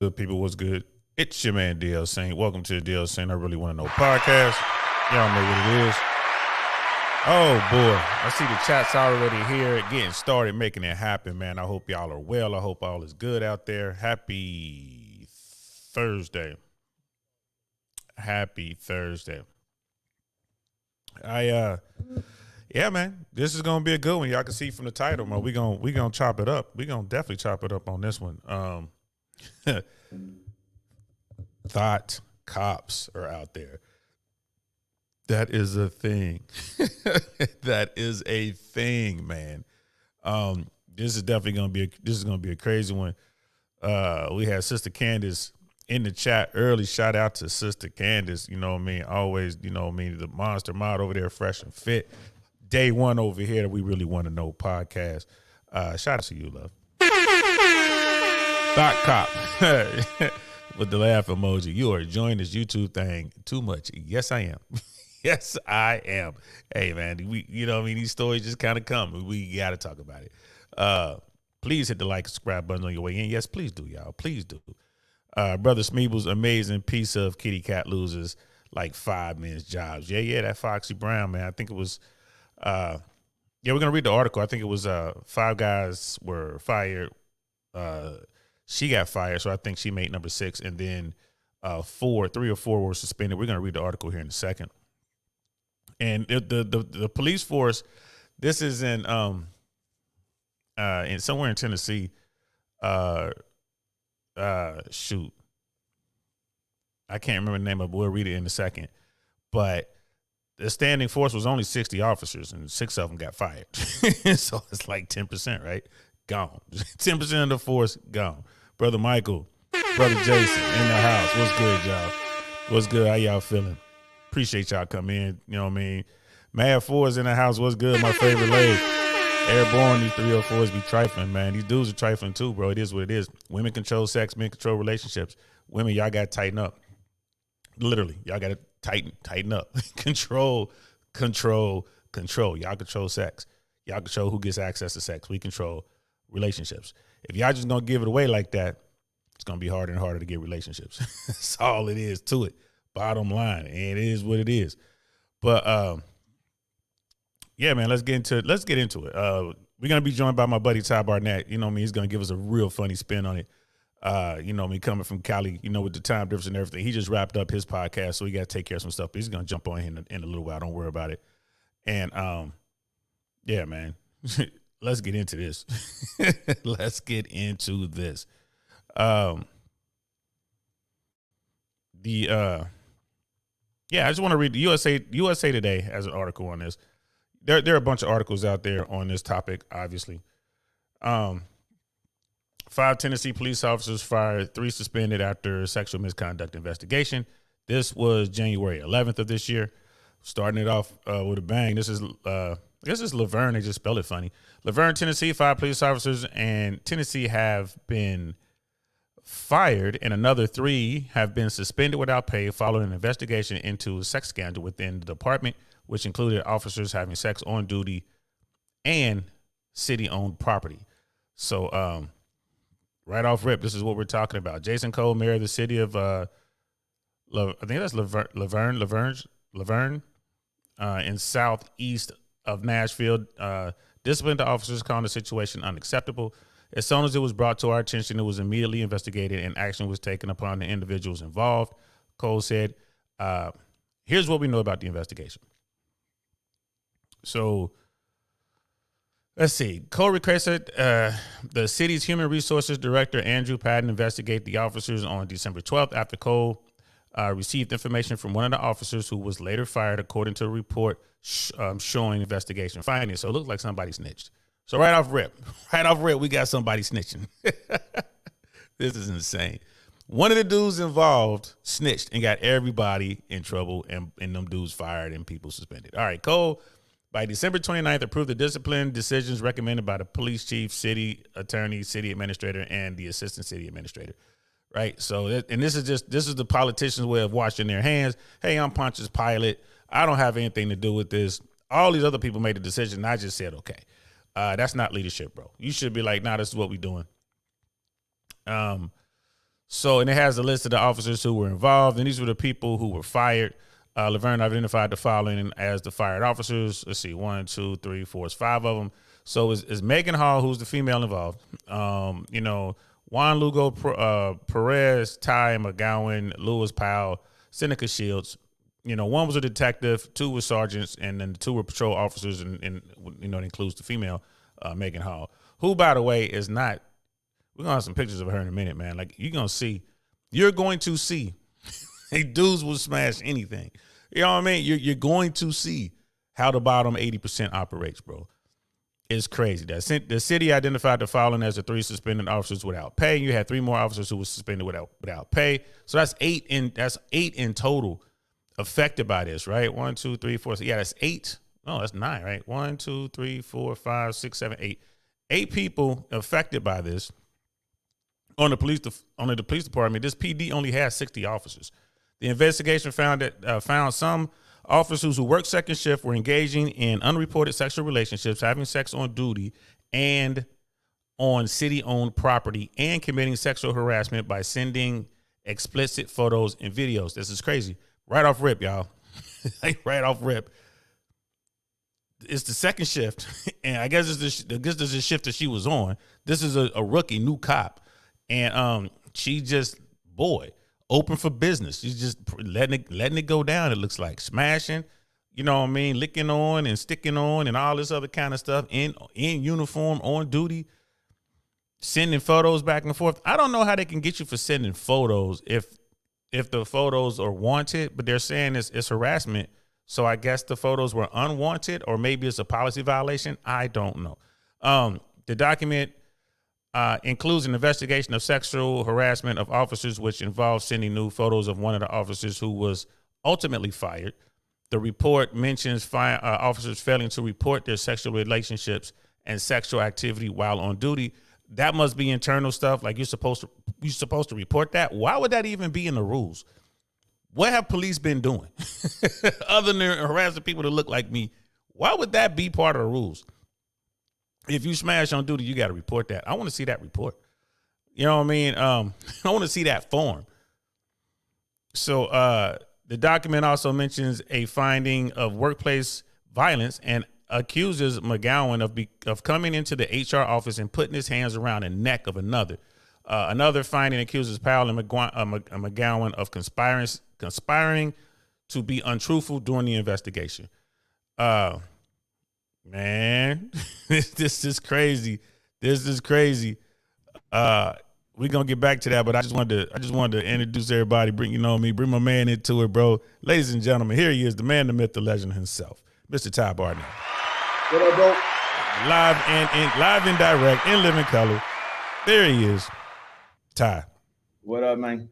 Good people, what's good? It's your man DL Saint. Welcome to the DL Saint I Really Want to Know podcast. Y'all know what it is. Oh boy, I see the chat's already here, getting started, making it happen, man. I hope y'all are well. I hope all is good out there. Happy Thursday. Happy Thursday. Yeah, man, this is gonna be a good one. Y'all can see from the title, man. We gonna chop it up. We gonna definitely chop it up on this one. Thought cops are out there. That is a thing. That is a thing, man. This is definitely gonna be a crazy one. We had Sister Candace in the chat early. Shout out to Sister Candace. You know what I mean? Always, you know what I mean? The monster mod over there, fresh and fit. Day one over here that we really want to know podcast. Shout out to you, love. Thought cop with the laugh emoji. You are enjoying this YouTube thing too much. Yes, I am. Yes, I am. Hey, man, you know what I mean? These stories just kind of come. We got to talk about it. Please hit the like and subscribe button on your way in. Yes, please do, y'all. Please do. Brother Smeeble's amazing piece of kitty cat loses like 5 minutes jobs. Yeah, that Foxy Brown, man. I think it was, we're going to read the article. I think it was 5 guys were fired. She got fired, so I think she made number 6, and then 3 or 4 were suspended. We're going to read the article here in a second. And the police force, this is in somewhere in Tennessee. Shoot, I can't remember the name of it. We'll read it in a second. But the standing force was only 60 officers, and 6 of them got fired. So it's like 10%, right? Gone. 10% of the force gone. Brother Michael, Brother Jason in the house. What's good, y'all? What's good? How y'all feeling? Appreciate y'all coming in. You know what I mean? Mad Fours in the house. What's good? My favorite leg. Airborne, these 304s be trifling, man. These dudes are trifling too, bro. It is what it is. Women control sex, men control relationships. Women, y'all got to tighten up. Literally, y'all got to tighten up. Control. Y'all control sex. Y'all control who gets access to sex. We control relationships. If y'all just gonna give it away like that, it's gonna be harder and harder to get relationships. That's all it is to it. Bottom line, and it is what it is. But yeah, man, let's get into it. We're gonna be joined by my buddy Ty Barnett. You know what I mean? He's gonna give us a real funny spin on it. You know what I mean? Coming from Cali, you know, with the time difference and everything. He just wrapped up his podcast, so he got to take care of some stuff. But he's gonna jump on in a little while. Don't worry about it. And yeah, man. Let's get into this. Let's get into this. I just want to read the USA Today has an article on this. There are a bunch of articles out there on this topic, obviously. 5 Tennessee police officers fired, 3 suspended after sexual misconduct investigation. This was January 11th of this year. Starting it off with a bang. This is I guess it's Laverne. They just spelled it funny. Laverne, Tennessee, 5 police officers in Tennessee have been fired, and another 3 have been suspended without pay following an investigation into a sex scandal within the department, which included officers having sex on duty and city-owned property. So, right off rip, this is what we're talking about. Jason Cole, mayor of the city of, I think that's Laverne, in southeast of Nashville, disciplined the officers, calling the situation unacceptable. As soon as it was brought to our attention, it was immediately investigated and action was taken upon the individuals involved. Cole said, here's what we know about the investigation. So let's see. Cole requested the city's human resources director, Andrew Patton, investigate the officers on December 12th after Cole received information from one of the officers who was later fired, according to a report showing investigation findings. So it looks like somebody snitched. So right off rip, we got somebody snitching. This is insane. One of the dudes involved snitched and got everybody in trouble and them dudes fired and people suspended. All right, Cole, by December 29th, approved the discipline decisions recommended by the police chief, city attorney, city administrator, and the assistant city administrator. Right. So, this is the politicians' way of washing their hands. Hey, I'm Pontius Pilate. I don't have anything to do with this. All these other people made a decision, and I just said, okay. That's not leadership, bro. You should be like, nah, this is what we're doing. So, and it has a list of the officers who were involved, and these were the people who were fired. Laverne identified the following as the fired officers. Let's see, 1, 2, 3, 4, it's 5 of them. So it's Megan Hall, who's the female involved. Juan Lugo Perez, Ty McGowan, Lewis Powell, Seneca Shields. One was a detective, 2 were sergeants, and then 2 were patrol officers, and it includes the female, Megan Hall, who, by the way, is not. We're gonna have some pictures of her in a minute, man. Like you're going to see, dudes will smash anything. You know what I mean? You're going to see how the bottom 80% operates, bro. It's crazy. The city identified the following as the 3 suspended officers without pay. You had 3 more officers who were suspended without pay. So that's 8 in total affected by this, right? 1, 2, 3, 4. So yeah, that's 8. No, that's 9, right? 1, 2, 3, 4, 5, 6, 7, 8. 8 people affected by this. On the police department, this PD only has 60 officers. The investigation found some officers who worked second shift were engaging in unreported sexual relationships, having sex on duty and on city-owned property, and committing sexual harassment by sending explicit photos and videos. This is crazy. Right off rip, y'all. Right off rip. It's the second shift, and I guess this is the shift that she was on. This is a rookie, new cop. And she just, open for business. She's just letting it go down, it looks like. Smashing, you know what I mean, licking on and sticking on and all this other kind of stuff in uniform, on duty, sending photos back and forth. I don't know how they can get you for sending photos if the photos are wanted, but they're saying it's harassment. So I guess the photos were unwanted, or maybe it's a policy violation. I don't know. The document includes an investigation of sexual harassment of officers, which involves sending nude photos of one of the officers who was ultimately fired. The report mentions officers failing to report their sexual relationships and sexual activity while on duty. That must be internal stuff. Like you're supposed to report that. Why would that even be in the rules? What have police been doing other than harassing people that look like me? Why would that be part of the rules? If you smash on duty, you got to report that. I want to see that report. You know what I mean? I want to see that form. So the document also mentions a finding of workplace violence and accuses McGowan of coming into the HR office and putting his hands around the neck of another. Another finding accuses Powell and McGowan of conspiring to be untruthful during the investigation. Man, this is crazy. This is crazy. We're gonna get back to that, but I just wanted to introduce everybody, bring my man into it, bro. Ladies and gentlemen, here he is, the man, the myth, the legend himself, Mr. Ty Barnett. What up, bro? Live and direct, in living color. There he is. Ty. What up, man?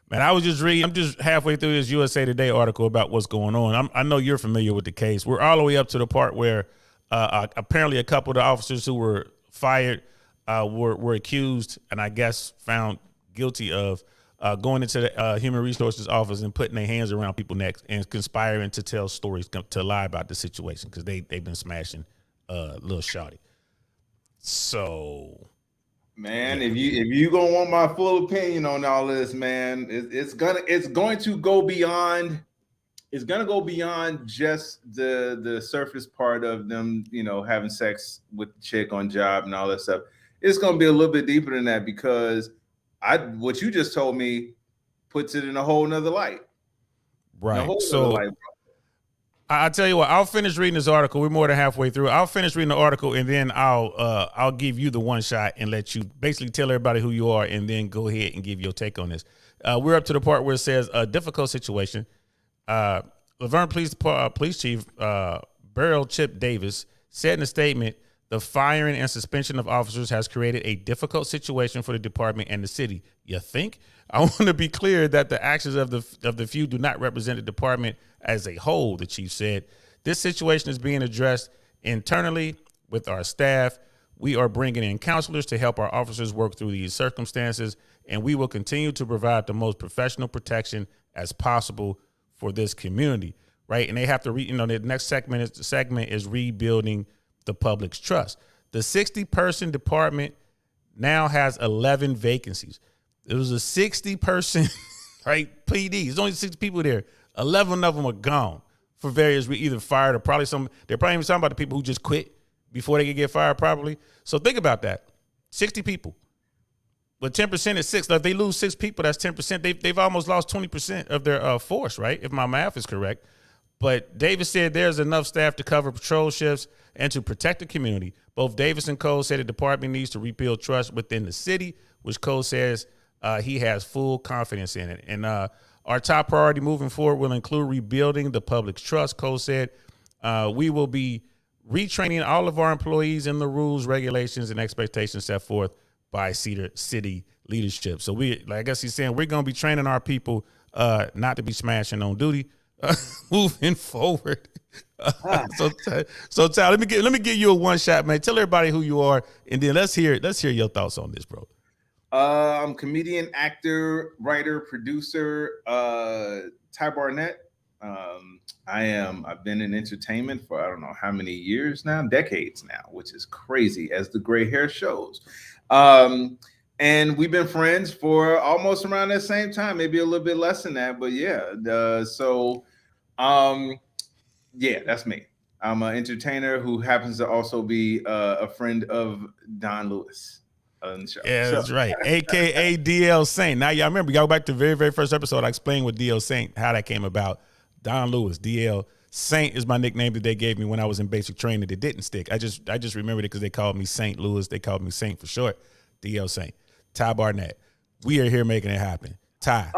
Man, I'm just halfway through this USA Today article about what's going on. I know you're familiar with the case. We're all the way up to the part where apparently a couple of the officers who were fired were accused and I guess found guilty of going into the human resources office and putting their hands around people's necks and conspiring to tell stories, to lie about the situation because they've been smashing Lil Shawty. So, man, yeah. if you gonna want my full opinion on all this, man, it's going to go beyond. It's gonna go beyond just the surface part of them, having sex with the chick on job and all that stuff. It's gonna be a little bit deeper than that because what you just told me puts it in a whole nother light. Right. So I'll tell you what, I'll finish reading this article. We're more than halfway through. I'll finish reading the article and then I'll give you the one shot and let you basically tell everybody who you are and then go ahead and give your take on this. We're up to the part where it says a difficult situation. Laverne Police Chief Beryl Chip Davis said in a statement, the firing and suspension of officers has created a difficult situation for the department and the city. You think? I want to be clear that the actions of the few do not represent the department as a whole, the chief said. This situation is being addressed internally with our staff. We are bringing in counselors to help our officers work through these circumstances, and we will continue to provide the most professional protection as possible for this community, right? And they have to the next segment is rebuilding the public's trust. The 60-person department now has 11 vacancies. It was a 60-person, right, PD. There's only 60 people there. 11 of them are gone for various reasons, either fired or probably they're probably even talking about the people who just quit before they could get fired probably. So think about that. 60 people. But 10% is 6. Like if they lose 6 people, that's 10%. They've almost lost 20% of their force, right? If my math is correct. But Davis said there's enough staff to cover patrol shifts and to protect the community. Both Davis and Cole said the department needs to rebuild trust within the city, which Cole says he has full confidence in it. And our top priority moving forward will include rebuilding the public's trust, Cole said. We will be retraining all of our employees in the rules, regulations, and expectations set forth by Cedar City leadership. So I guess he's saying we're going to be training our people not to be smashing on duty moving forward. So Tal, let me give you a one shot, man. Tell everybody who you are, and then let's hear your thoughts on this, bro. I'm comedian, actor, writer, producer, Ty Barnett. I've been in entertainment for I don't know how many years now, decades now, which is crazy as the gray hair shows. And we've been friends for almost around that same time, maybe a little bit less than that, but yeah. Yeah, that's me. I'm an entertainer who happens to also be a friend of Don Lewis. Yeah, that's right. AKA DL Saint. Now, y'all remember, y'all go back to the very, very first episode. I explained with DL Saint how that came about. Don Lewis, DL Saint is my nickname that they gave me when I was in basic training. That didn't stick. I just remembered it because they called me Saint Louis. They called me Saint for short. DL Saint. Ty Barnett. We are here making it happen. Ty.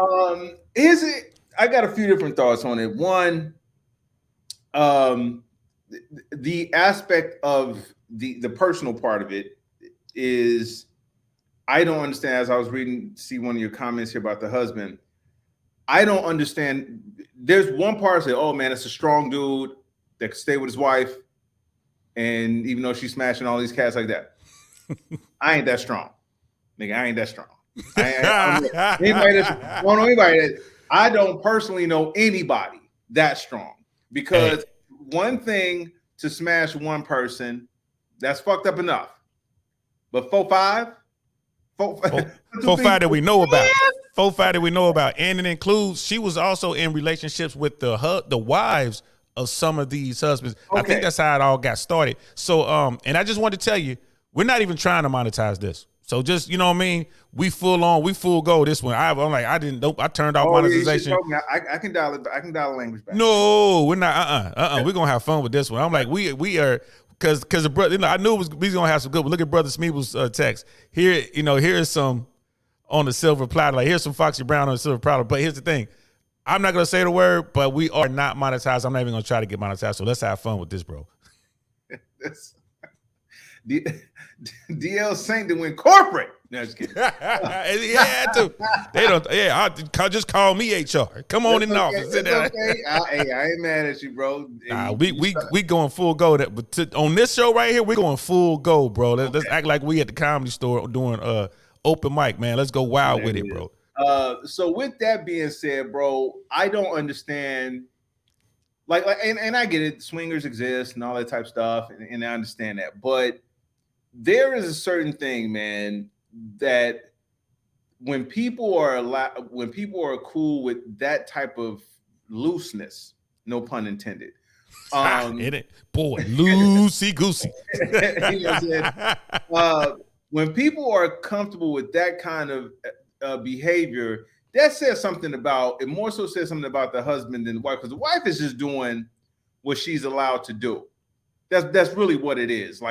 I got a few different thoughts on it. One, the aspect of the personal part of it is I don't understand. As I was see one of your comments here about the husband, I don't understand. There's one part that say, oh man, it's a strong dude that can stay with his wife, and even though she's smashing all these cats like that, I ain't that strong, nigga. I ain't that strong. I don't personally know anybody that strong, because one thing to smash one person, that's fucked up enough, but 4-5 that we know about. 4-5 that we know about, and it includes she was also in relationships with the wives of some of these husbands. Okay. I think that's how it all got started. So, and I just wanted to tell you, we're not even trying to monetize this. So just, you know what I mean? We full go this one. I'm like, I turned off monetization. I can dial it. I can dial the language back. No, we're not. We're gonna have fun with this one. I'm like, we are. Because the brother, I knew we was gonna have some good. But look at Brother Smeeble's text here. Here's some on the silver platter. Like here's some Foxy Brown on the silver platter. But here's the thing, I'm not gonna say the word, but we are not monetized. I'm not even gonna try to get monetized. So let's have fun with this, bro. DL Saint to went corporate. No, just kidding. Yeah, too. They don't. Yeah, just call me HR. Come on in the office. It's okay. I ain't mad at you, bro. Nah, we going full go. On this show right here, we're going full go, bro. Let's act like we at the Comedy Store doing open mic, man. Let's go wild with it, bro. So with that being said, bro, I don't understand. And I get it. Swingers exist and all that type of stuff, and I understand that, but there is a certain thing, man, that when people are cool with that type of looseness, no pun intended. Boy, loosey goosey. You know what I'm saying? When people are comfortable with that kind of behavior, that says something about it. More so says something about the husband than the wife, because the wife is just doing what she's allowed to do. That's really what it is.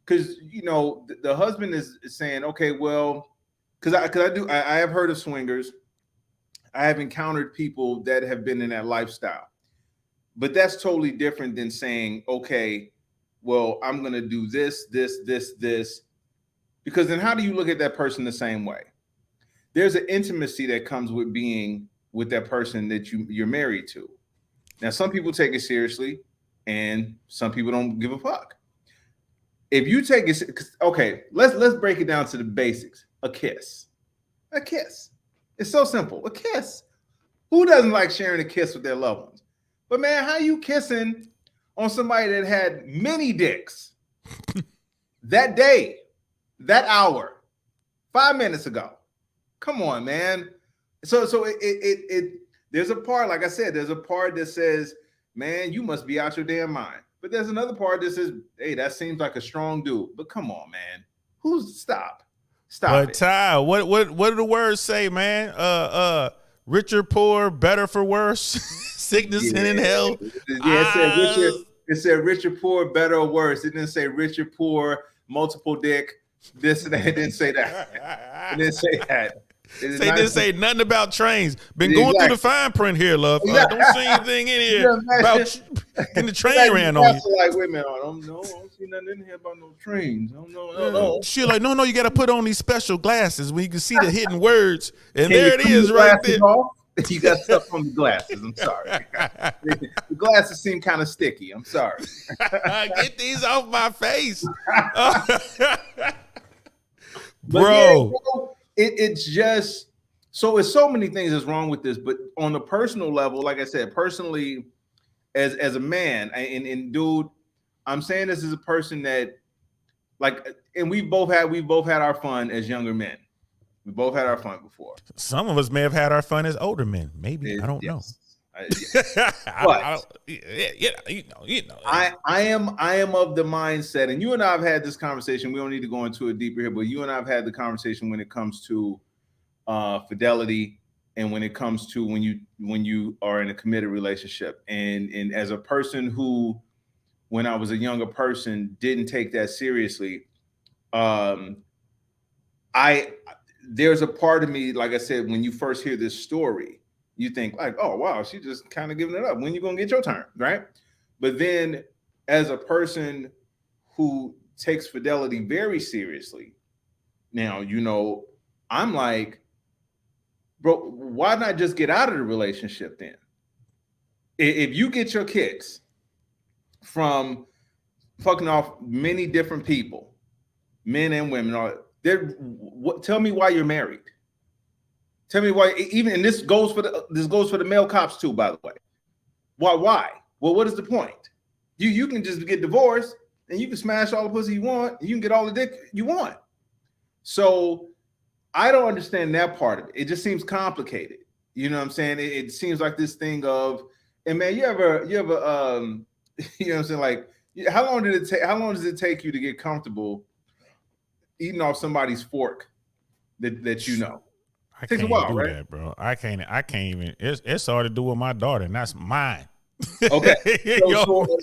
Because the husband is saying, okay, well, because I have heard of swingers. I have encountered people that have been in that lifestyle, but that's totally different than saying, okay, well, I'm gonna do this, because then how do you look at that person the same way? There's an intimacy that comes with being with that person that you're married to. Now, some people take it seriously, and some people don't give a fuck. If you take it, okay, let's break it down to the basics. A kiss. It's so simple. A kiss. Who doesn't like sharing a kiss with their loved ones? But man, how you kissing on somebody that had many dicks that day, that hour, 5 minutes ago? Come on, man. So it there's a part, like I said, there's a part that says, man, you must be out your damn mind. But there's another part that says, hey, that seems like a strong dude. But come on, man. Stop But it. Ty, what do the words say, man? Richer, poor, better for worse, sickness and in hell. Yeah, it said richer, poor, better or worse. It didn't say richer, poor, multiple dick, this and that. It didn't say that. It didn't say that. It didn't say nothing about trains. Been going through the fine print here, love. Don't see anything in here about getting the train ran on you. Like, wait a minute, I don't see nothing in here about no trains. No. She like, no, you got to put on these special glasses where you can see the hidden words. And there it is right there. You got stuff on the glasses. I'm sorry. The glasses seem kind of sticky. I'm sorry. Get these off my face. Bro. It's just so many things that's wrong with this, but on a personal level, like I said, personally, as a man, and dude, I'm saying this as a person that, like, and we've both had our fun as younger men. We both had our fun before. Some of us may have had our fun as older men. Maybe I don't know. But I am of the mindset, and you and I have had this conversation. We don't need to go into it deeper here, but you and I have had the conversation when it comes to fidelity, and when it comes to when you are in a committed relationship. And as a person who, when I was a younger person, didn't take that seriously, there's a part of me, like I said, when you first hear this story, you think like, oh, wow, she's just kind of giving it up. When you going to get your turn, right? But then as a person who takes fidelity very seriously, now, I'm like, bro, why not just get out of the relationship then? If you get your kicks from fucking off many different people, men and women, tell me why you're married. Tell me why. Even, and this goes for the male cops too, by the way. Why? Well, what is the point? You can just get divorced and you can smash all the pussy you want. And you can get all the dick you want. So I don't understand that part of it. It just seems complicated. You know what I'm saying? It seems like this thing of, and man, you ever you know what I'm saying? Like, how long does it take you to get comfortable eating off somebody's fork that you know? I can't do that, bro. I can't even. It's hard to do with my daughter, and that's mine. Okay.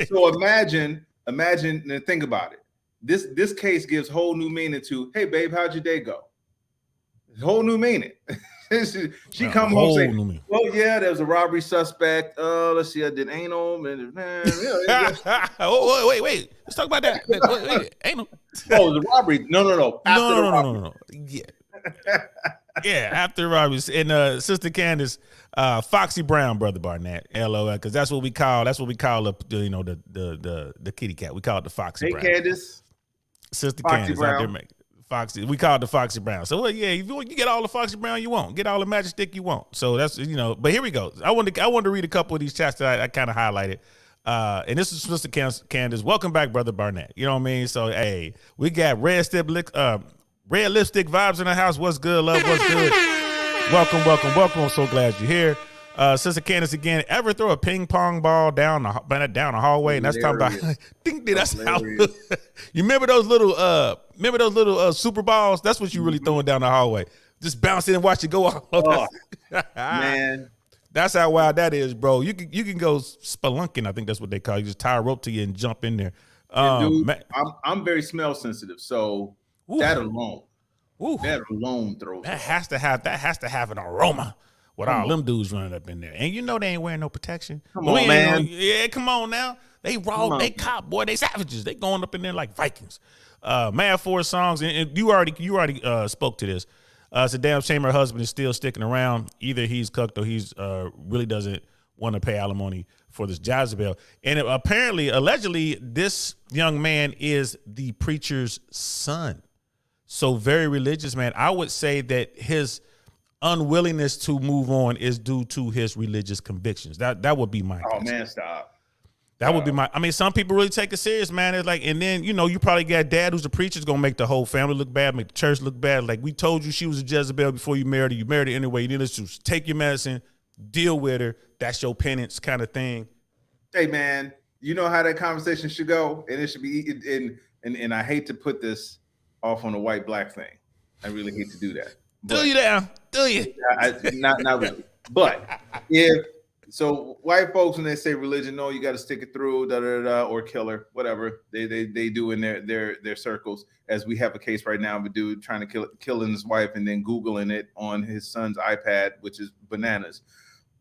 So imagine and think about it. This case gives whole new meaning to, hey babe, how'd your day go? Whole new meaning. she come home saying, well, yeah, there was a robbery suspect. Let's see, I did anal. Man. Oh, wait. Let's talk about that. Wait, anal. Oh, the robbery. No. No. Yeah. Yeah, after robbery. And Sister Candace, Foxy Brown, Brother Barnett, LOL, because that's what we call the kitty cat. We call it the Foxy Brown. Hey, Candace. Sister Foxy Candace Brown. out there making Foxy. We call it the Foxy Brown. So yeah, if you get all the Foxy Brown you want, get all the magic stick you want. So that's But here we go. I wanted to read a couple of these chats that I kind of highlighted. And this is Sister Candace. Welcome back, Brother Barnett. You know what I mean? So hey, we got red lipstick vibes in the house. What's good, love? What's good? Welcome. I'm so glad you're here. Sister Candace again. Ever throw a ping pong ball down the hallway? And that's talking about. That's how. You remember those little super balls? That's what you really throwing down the hallway. Just bounce it and watch it go off. Man, that's how wild that is, bro. You can go spelunking. I think that's what they call it. You just tie a rope to you and jump in there. Dude, I'm very smell sensitive, so that alone throws. That has to have an aroma. With all them dudes running up in there. And they ain't wearing no protection. Come on, man. Come on now. They raw, they cop, boy, they savages. They going up in there like Vikings. Mad Force songs, and you already spoke to this. It's a damn shame her husband is still sticking around. Either he's cucked or he's really doesn't want to pay alimony for this Jezebel. And allegedly, this young man is the preacher's son. So very religious, man. I would say that his unwillingness to move on is due to his religious convictions. That would be my guess. Oh man, stop. That would be my. I mean, some people really take it serious, man. It's like, and then you probably got dad who's a preacher's gonna make the whole family look bad, make the church look bad. Like, we told you she was a Jezebel before you married her. You married her anyway. You didn't just take your medicine, deal with her. That's your penance, kind of thing. Hey, man, you know how that conversation should go, and it should be. And I hate to put this off on a white black thing. I really hate to do that. Do you now? Do you? Not really. But if. So white folks, when they say religion, no, you got to stick it through, or kill her, whatever they do in their circles. As we have a case right now of a dude trying to killing his wife and then Googling it on his son's iPad, which is bananas.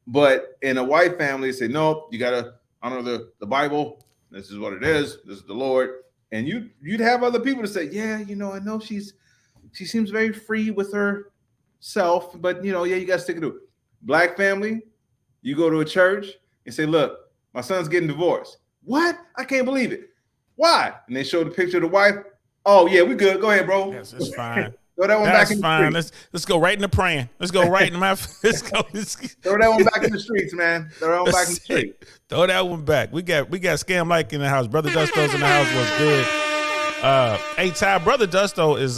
But in a white family, they say, no, you got to honor the Bible. This is what it is. This is the Lord. And you'd have other people to say, yeah, I know she seems very free with herself, but yeah, you got to stick it through. Black family. You go to a church and say, look, my son's getting divorced. What? I can't believe it. Why? And they show the picture of the wife. Oh, yeah, we good. Go ahead, bro. Yes, it's fine. Throw that one That's back in fine. the streets. Let's go right into praying. Let's go right in the mouth. Throw that one back in the streets, man. Throw that one back in the streets. Throw that one back. We got Scam Mike in the house. Brother Dusto's in the house. Was good. Hey, Ty, Brother Dusto is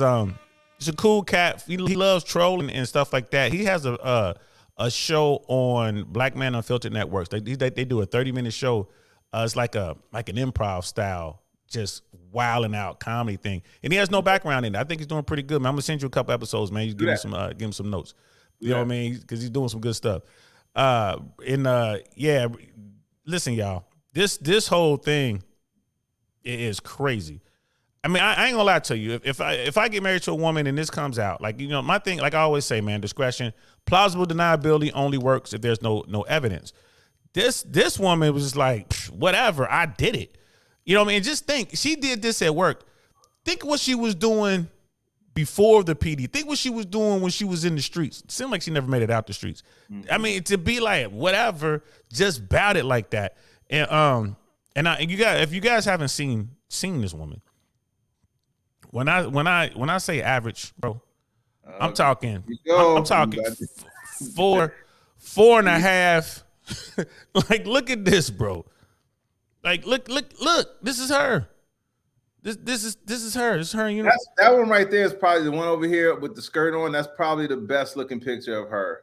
he's a cool cat. He loves trolling and stuff like that. He has a show on Black Man Unfiltered Networks. They do a 30-minute show. It's like an improv style, just wilding out comedy thing. And he has no background in it. I think he's doing pretty good, man. I'm gonna send you a couple episodes, man. You give him some notes. You know what I mean? Because he's doing some good stuff. Listen, y'all. This whole thing is crazy. I mean, I ain't gonna lie to you. If I get married to a woman and this comes out, like, my thing, like I always say, man, discretion, plausible deniability only works if there's no evidence. This woman was just like, whatever, I did it. You know what I mean? Just think, she did this at work. Think what she was doing before the PD. Think what she was doing when she was in the streets. It seemed like she never made it out the streets. Mm-hmm. I mean, to be like, whatever, just bout it like that. And if you guys haven't seen this woman. When I say average, bro, I'm talking 4.5. Like, look at this, bro. Like, look. This is her. This is her. This is her. That one right there is probably the one over here with the skirt on. That's probably the best looking picture of her.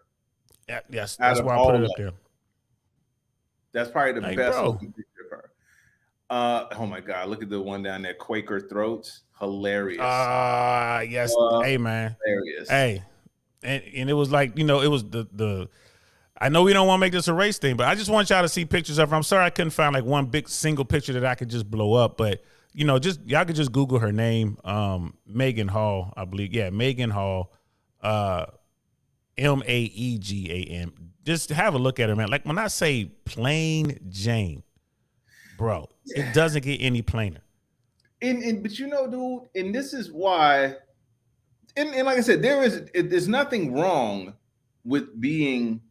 Yeah, yes, that's why I put it up there. That's probably the best looking picture of her. Oh my God, look at the one down there, Quaker Throats. Hilarious. Yes. Hey, man. Hilarious. Hey. And it was like, it was the I know we don't want to make this a race thing, but I just want y'all to see pictures of her. I'm sorry I couldn't find like one big single picture that I could just blow up, but just y'all could just Google her name, Megan Hall, I believe. Yeah, Megan Hall, Maegan. Just have a look at her, man. Like, when I say plain Jane, bro, it doesn't get any plainer. But dude, and this is why, and like I said, there's nothing wrong with being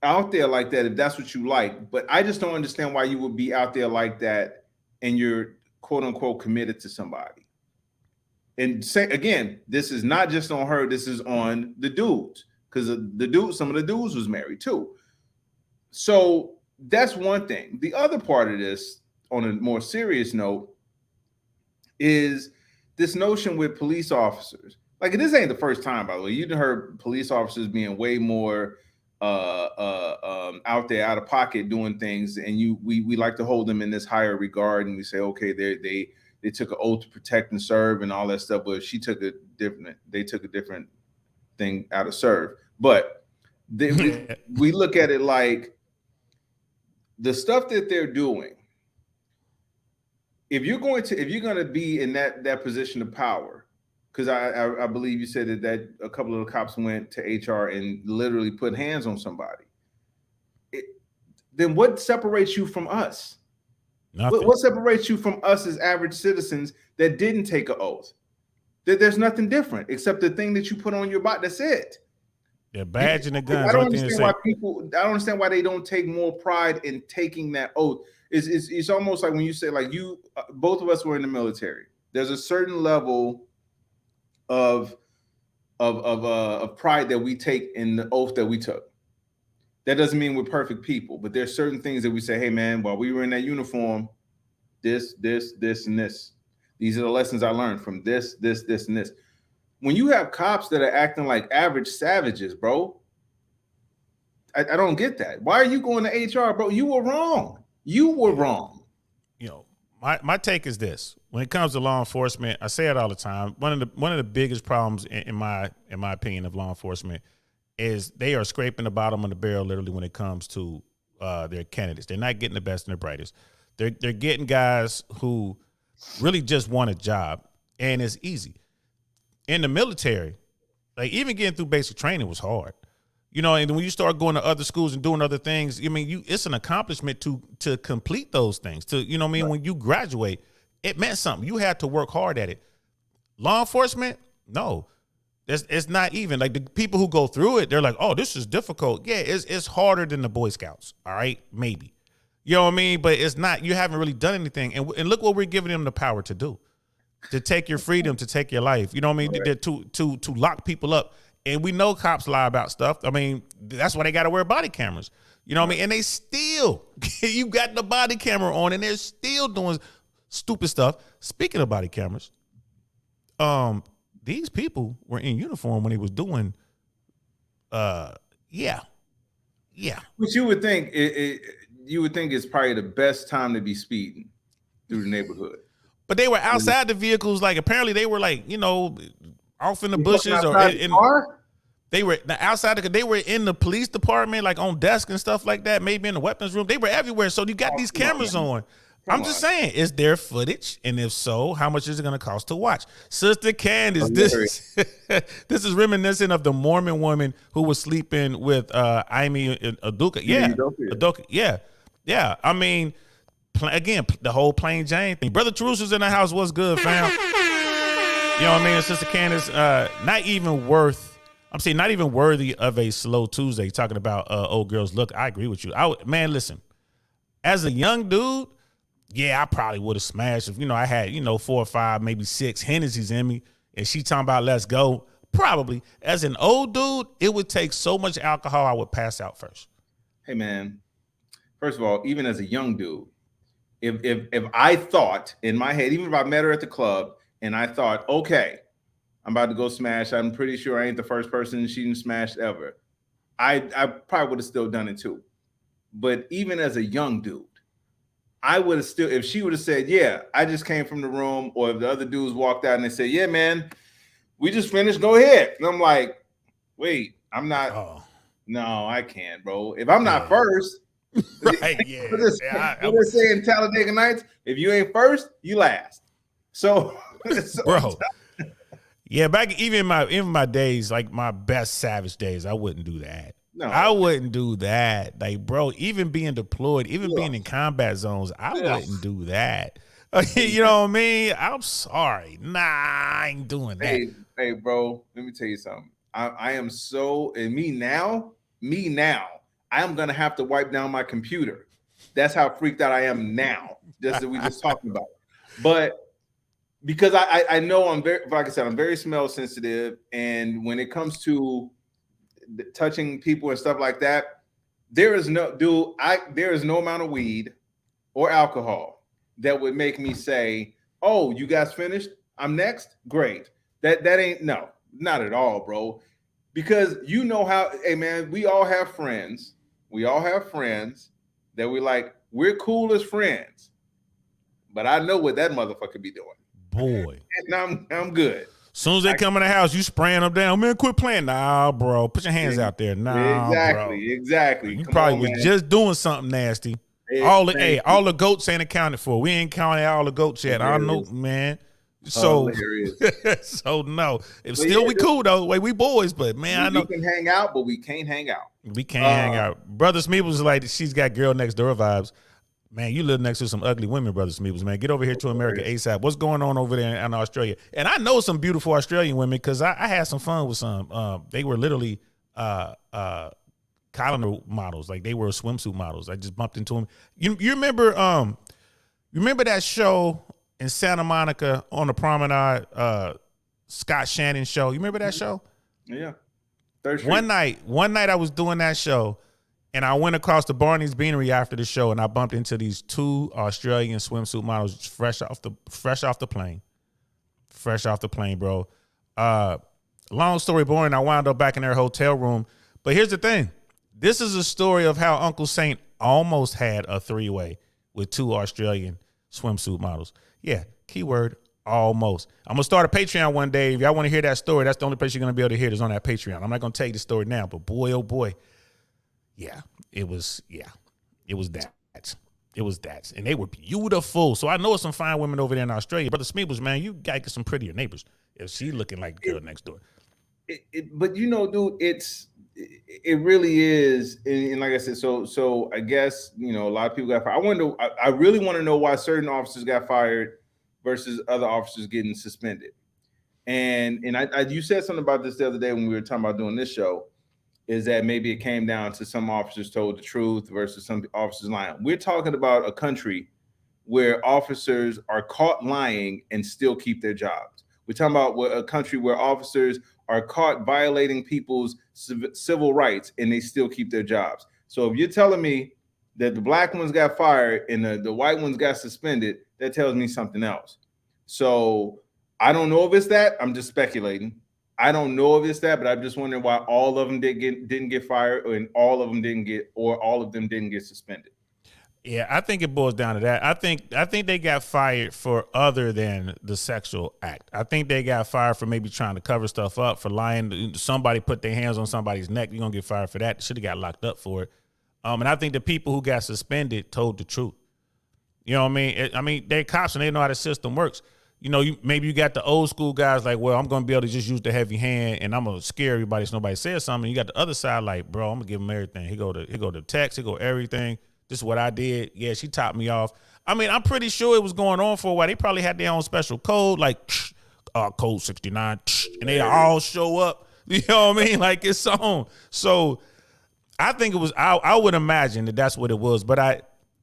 out there like that if that's what you like. But I just don't understand why you would be out there like that and you're quote unquote committed to somebody. And say again, this is not just on her, this is on the dudes. Because some of the dudes was married too. So that's one thing. The other part of this, on a more serious note, is this notion with police officers. Like, this ain't the first time, by the way. You've heard police officers being way more out there, out of pocket, doing things, and we like to hold them in this higher regard, and we say, okay, they took an oath to protect and serve and all that stuff, but they took a different thing out of serve. But we look at it like the stuff that they're doing. If you're going to be in that position of power, because I believe you said that a couple of the cops went to HR and literally put hands on somebody, then what separates you from us? Nothing. What separates you from us as average citizens that didn't take an oath? There's nothing different except the thing that you put on your body. That's it. The badge and the guns. I don't understand why they don't take more pride in taking that oath. It's almost like when you say, like, both of us were in the military. There's a certain level of pride that we take in the oath that we took. That doesn't mean we're perfect people, but there's certain things that we say, hey man, while we were in that uniform, this, and this. These are the lessons I learned from this, and this. When you have cops that are acting like average savages, bro, I don't get that. Why are you going to HR, bro? You were wrong. You were wrong. You know, my take is this: when it comes to law enforcement, I say it all the time. One of the biggest problems in my opinion of law enforcement is they are scraping the bottom of the barrel literally when it comes to their candidates. They're not getting the best and the brightest. They're getting guys who really just want a job, and it's easy. In the military, like even getting through basic training was hard. You know, and when you start going to other schools and doing other things, I mean, it's an accomplishment to complete those things. To, you know what I mean? Right. When you graduate, it meant something. You had to work hard at it. Law enforcement, no. It's not even. Like the people who go through it, they're like, oh, this is difficult. Yeah, it's harder than the Boy Scouts, all right? Maybe. You know what I mean? But it's not. You haven't really done anything. And look what we're giving them the power to do. To take your freedom, to take your life. You know what I mean? Right. To lock people up. And we know cops lie about stuff. I mean, that's why they got to wear body cameras. You know what I mean? And they still, you got the body camera on and they're still doing stupid stuff. Speaking of body cameras, these people were in uniform when they was doing, yeah. Which you would think, it's probably the best time to be speeding through the neighborhood. But they were outside the vehicles. Like apparently they were like, you know, off in the bushes or in they were outside because they were in the police department, like on desk and stuff like that, maybe in the weapons room. They were everywhere. So you got these cameras on. I'm just saying, is there footage? And if so, how much is it going to cost to watch? Sister Candace, this is reminiscent of the Mormon woman who was sleeping with Amy Aduka. Yeah. Aduka. Yeah. I mean, again, the whole Plain Jane thing. Brother Terusa's in the house. What's good, fam? You know what I mean? Sister Candace, not even worthy of a slow Tuesday talking about old girls. Look, I agree with you. Man, listen, as a young dude, yeah, I probably would have smashed if, you know, I had, you know, 4 or 5, maybe 6 Hennessy's in me and she talking about let's go. Probably. As an old dude, it would take so much alcohol I would pass out first. Hey, man, first of all, even as a young dude, if I thought in my head, even if I met her at the club, and I thought, okay, I'm about to go smash. I'm pretty sure I ain't the first person she didn't smash ever. I probably would have still done it too. But even as a young dude, I would have still, if she would have said, yeah, I just came from the room, or if the other dudes walked out and they said, yeah, man, we just finished, go ahead. And I'm like, wait, I'm not, no, I can't, bro. If I'm not first, right, yeah. What they say in Talladega Nights, if you ain't first, you last. So bro, yeah, back even in my days, like my best savage days, I wouldn't do that. No, I wouldn't do that. Like, bro, even being deployed, even being in combat zones, I wouldn't do that. You know what I mean? I'm sorry. Nah, I ain't doing that. Hey, bro, let me tell you something. I am so, and me now, I am gonna have to wipe down my computer. That's how freaked out I am now. Just that we just talking about. But because I know I'm very, like I said, I'm very smell sensitive, and when it comes to touching people and stuff like that, there is no amount of weed or alcohol that would make me say, "Oh, you guys finished? I'm next. Great." That ain't, no, not at all, bro. Because you know how, hey man, we all have friends. We all have friends that we're cool as friends, but I know what that motherfucker be doing. Boy, and I'm good. As soon as they come in the house, you spraying them down. Man, quit playing. Nah, bro. Put your hands out there. Nah, exactly. You probably was just doing something nasty. All the goats ain't accounted for. We ain't counted all the goats yet. I know, man. So, so no. We cool though. The way we boys, but man, I know we can hang out, but we can't hang out. We can't hang out. Brother Smeebles is like, she's got girl next door vibes. Man, you live next to some ugly women, Brother Smeebles, man. Get over here to America ASAP. What's going on over there in Australia? And I know some beautiful Australian women because I had some fun with some. They were literally calendar models. Like they were swimsuit models. I just bumped into them. You remember that show in Santa Monica on the promenade, Scott Shannon show? You remember that show? Yeah. One night I was doing that show. And I went across the Barney's Beanery after the show, and I bumped into these 2 Australian swimsuit models fresh off the plane. Fresh off the plane, bro. Long story boring. I wound up back in their hotel room. But here's the thing. This is a story of how Uncle Saint almost had a 3-way with 2 Australian swimsuit models. Yeah, keyword, almost. I'm going to start a Patreon one day. If y'all want to hear that story, that's the only place you're going to be able to hear it is on that Patreon. I'm not going to tell you the story now, but boy, oh boy. Yeah, it was that. It was that. And they were beautiful. So I know some fine women over there in Australia. Brother Smeebles, man, you got to get some prettier neighbors if she looking like the girl next door. But you know, dude, it really is. And like I said, so I guess, you know, a lot of people got fired. I really want to know why certain officers got fired versus other officers getting suspended. And you said something about this the other day when we were talking about doing this show, is that maybe it came down to some officers told the truth versus some officers lying. We're talking about a country where officers are caught lying and still keep their jobs. We're talking about a country where officers are caught violating people's civil rights and they still keep their jobs. So if you're telling me that the black ones got fired and the white ones got suspended, that tells me something else. So I don't know if it's that. I'm just speculating. I don't know if it's that, but I'm just wondering why all of them didn't get fired, and all of them didn't get suspended. Yeah, I think it boils down to that. I think they got fired for other than the sexual act. I think they got fired for maybe trying to cover stuff up, for lying. Somebody put their hands on somebody's neck. You're gonna get fired for that. Should have got locked up for it. And I think the people who got suspended told the truth. You know what I mean? They're cops and they know how the system works. You know, maybe you got the old school guys like, well, I'm going to be able to just use the heavy hand and I'm going to scare everybody so nobody says something. You got the other side like, bro, I'm going to give them everything. He go to text, he go everything. This is what I did. Yeah, she topped me off. I mean, I'm pretty sure it was going on for a while. They probably had their own special code, like code 69, and they all show up. You know what I mean? Like it's on. So I think it was, I would imagine that that's what it was. But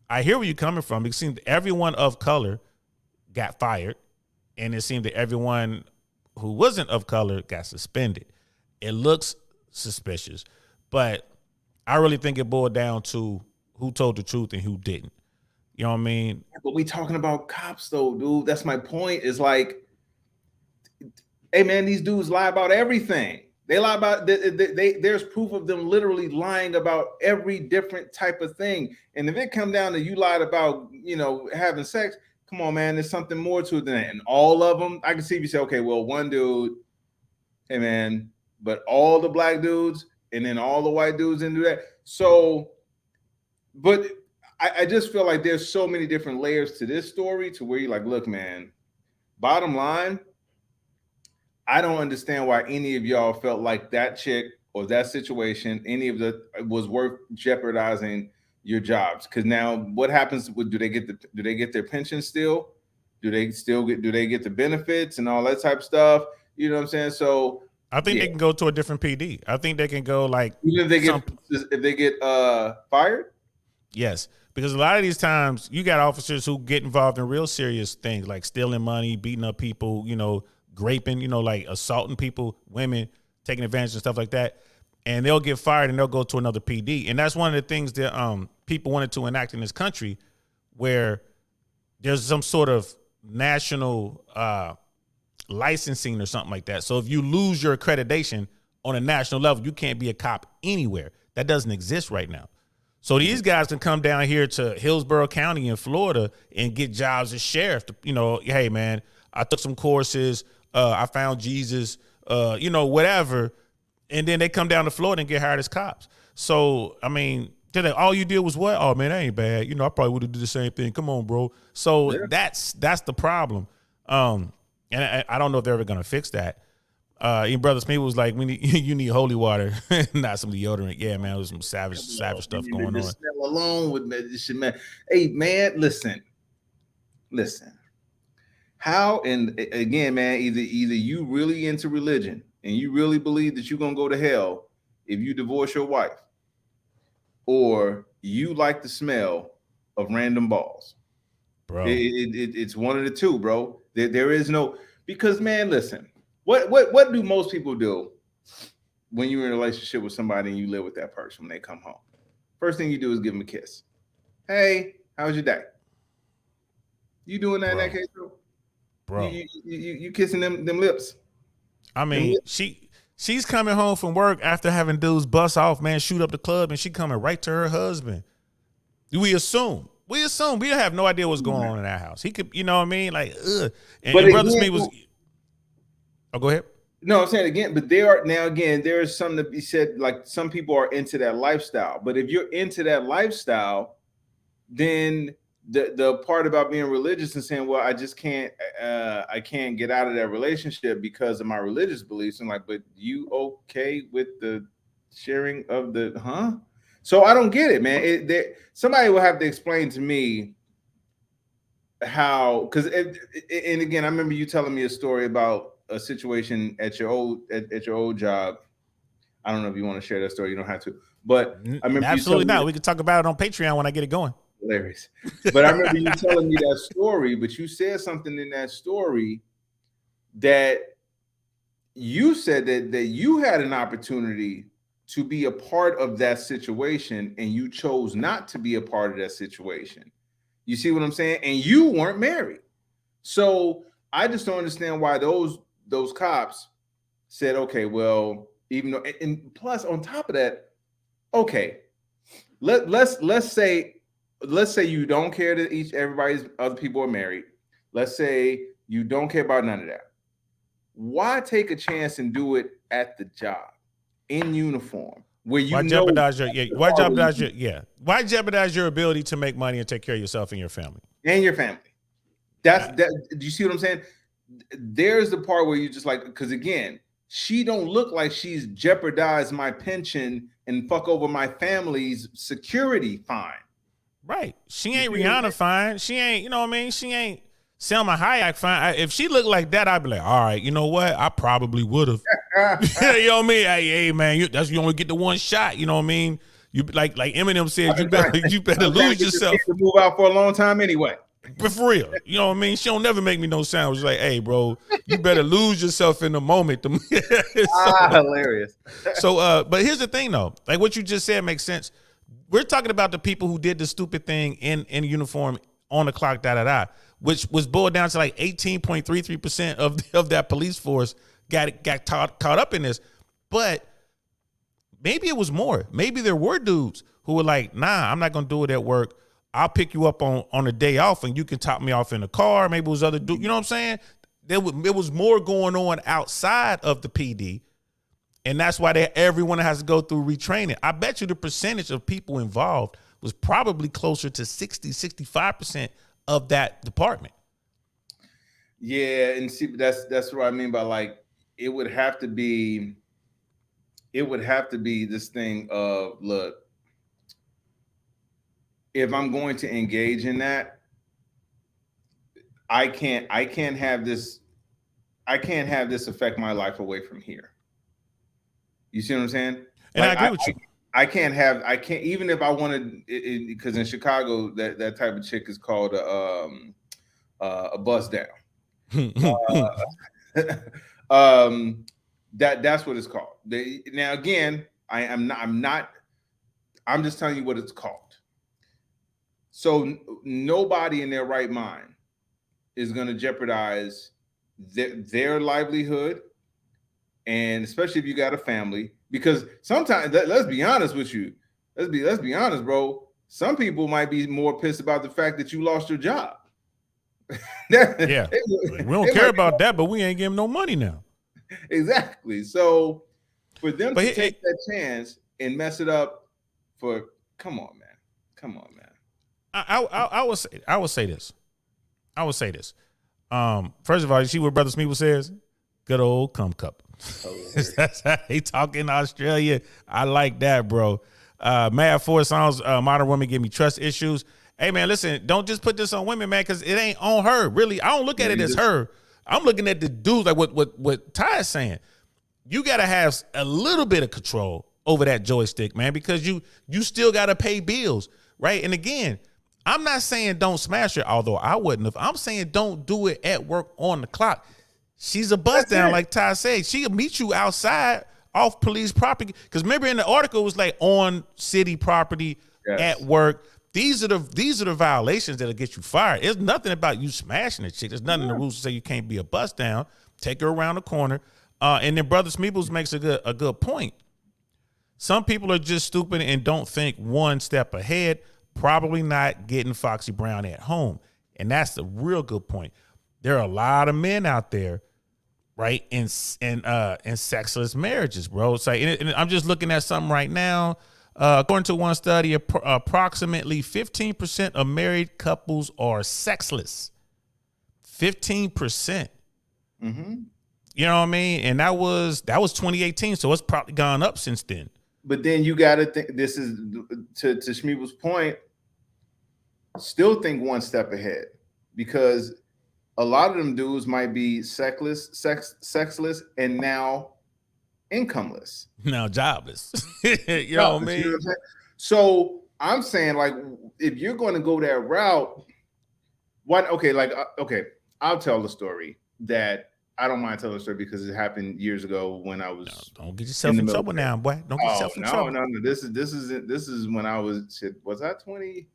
I hear where you're coming from. It seemed everyone of color got fired. And it seemed that everyone who wasn't of color got suspended. It looks suspicious, but I really think it boiled down to who told the truth and who didn't. You know what I mean? But we talking about cops though, dude. That's my point. Is like, hey man, these dudes lie about everything. They lie about there's proof of them literally lying about every different type of thing. And if it come down to you lied about, you know, having sex, come on, man, there's something more to it than that. And all of them, I can see if you say, okay, well, one dude, hey, man, but all the black dudes and then all the white dudes didn't do that. So, but I just feel like there's so many different layers to this story to where you're like, look, man, bottom line, I don't understand why any of y'all felt like that chick or that situation, any of the was worth jeopardizing your jobs. Because now what happens do they get their pension still? Do they get the benefits and all that type of stuff? You know what I'm saying? So I think they can go to a different PD. I think they can go like even if they get fired. Yes, because a lot of these times you got officers who get involved in real serious things like stealing money, beating up people, you know, raping, you know, like assaulting people, women, taking advantage and stuff like that. And they'll get fired and they'll go to another PD. And that's one of the things that people wanted to enact in this country, where there's some sort of national licensing or something like that. So if you lose your accreditation on a national level, you can't be a cop anywhere. That doesn't exist right now. So these guys can come down here to Hillsborough County in Florida and get jobs as sheriff. You know, hey, man, I took some courses. I found Jesus, you know, whatever. And then they come down to Florida and get hired as cops. So, I mean, all you did was what? Oh, man, that ain't bad. You know, I probably would have did the same thing. Come on, bro. So yeah. That's the problem. And I don't know if they're ever going to fix that. Your brother Smith was like, you need holy water, not some deodorant. Yeah, man, there's some savage stuff going on. Smell alone with this shit, man. Hey, man, listen. How, and again, man, either you really into religion and you really believe that you're going to go to hell if you divorce your wife, or you like the smell of random balls. Bro. It's one of the two, bro. There is no, because, man, listen, what do most people do when you're in a relationship with somebody and you live with that person when they come home? First thing you do is give them a kiss. Hey, how was your day? You doing that in that case, bro? Bro, you kissing them lips. I mean, she's coming home from work after having dudes bust off, man, shoot up the club, and she coming right to her husband. We assume. We have no idea what's going on in that house. He could, you know what I mean? Like, ugh. And Brother Smith was. Oh, go ahead. No, I'm saying again, but there is something to be said. Like, some people are into that lifestyle, but if you're into that lifestyle, then the part about being religious and saying, well, I just can't, I can't get out of that relationship because of my religious beliefs. And like, but you okay with the sharing of the, So I don't get it, man. Somebody will have to explain to me how, because, and again, I remember you telling me a story about a situation at your old job. I don't know if you want to share that story. You don't have to, but I remember absolutely not. We can talk about it on Patreon when I get it going. Hilarious. But I remember you telling me that story, but you said something in that story that you said that you had an opportunity to be a part of that situation and you chose not to be a part of that situation. You see what I'm saying? And you weren't married. So I just don't understand why those cops said, okay, well, even though, and plus on top of that, okay, let's say you don't care that everybody's other people are married. Let's say you don't care about none of that. Why take a chance and do it at the job in uniform where you why jeopardize your ability to make money and take care of yourself and your family? And your family. That. Do you see what I'm saying? There's the part where you just like, because again, she don't look like she's jeopardized my pension and fuck over my family's security fine. Right. She ain't Rihanna fine. She ain't, you know what I mean? She ain't Selma Hayek fine. If she looked like that, I'd be like, all right, you know what? I probably would have. You know what I mean? Hey man, you only get the one shot. You know what I mean? You like Eminem said, you better lose yourself. To move out for a long time anyway. But for real, you know what I mean? She don't never make me no sound. She's like, hey, bro, you better lose yourself in the moment. Hilarious. So, but here's the thing, though. Like what you just said makes sense. We're talking about the people who did the stupid thing in uniform on the clock, which was boiled down to like 18.33% of that police force got caught up in this. But maybe it was more. Maybe there were dudes who were like, nah, I'm not going to do it at work. I'll pick you up on a day off and you can top me off in the car. Maybe it was other dudes. You know what I'm saying? There was more going on outside of the PD. And that's why everyone has to go through retraining. I bet you the percentage of people involved was probably closer to 65% of that department. Yeah, and see, that's what I mean by like it would have to be this thing of, look, if I'm going to engage in that, I can't have this affect my life away from here. You see what I'm saying? And like, I agree with you. I can't even if I wanted, because in Chicago that type of chick is called a bus down. That's what it's called. Now again, I'm just telling you what it's called. So nobody in their right mind is going to jeopardize their livelihood, and especially if you got a family, because sometimes, let's be honest with you, let's be honest, bro. Some people might be more pissed about the fact that you lost your job. Yeah, we don't care about that, but we ain't giving no money now. Exactly. So for them to take that chance and mess it up, come on, man. I would say this. First of all, you see what Brother Smeeple says? Good old cum cup. That's how they talk in Australia. I like that, bro. Mad Force Songs, Modern Woman Give Me Trust Issues. Hey, man, listen, don't just put this on women, man, because it ain't on her. Really, I don't look at it as her. I'm looking at the dudes, like what Ty is saying. You got to have a little bit of control over that joystick, man, because you still got to pay bills, right? And again, I'm not saying don't smash her, although I wouldn't have. I'm saying don't do it at work on the clock. She's a bust down, like Ty said. She'll meet you outside off police property. Because remember in the article, it was like on city property, at work. These are the violations that'll get you fired. It's nothing about you smashing a chick. There's nothing in the rules to say you can't be a bust down. Take her around the corner. And then Brother Smeebles makes a good point. Some people are just stupid and don't think one step ahead. Probably not getting Foxy Brown at home. And that's a real good point. There are a lot of men out there, right, in sexless marriages, bro. It's like, and I'm just looking at something right now. According to one study, approximately 15% of married couples are sexless. 15%. Mm-hmm. You know what I mean? And that was 2018, so it's probably gone up since then. But then you got to think, this is to Shmeeble's point, still think one step ahead, because a lot of them dudes might be sexless, and now incomeless. Now jobless. You know what I mean? So I'm saying, like, if you're going to go that route, I'll tell the story that I don't mind telling the story because it happened years ago when I was. No, don't get yourself in trouble now, boy. Don't get yourself in trouble. No. This is when I was. Was I 20?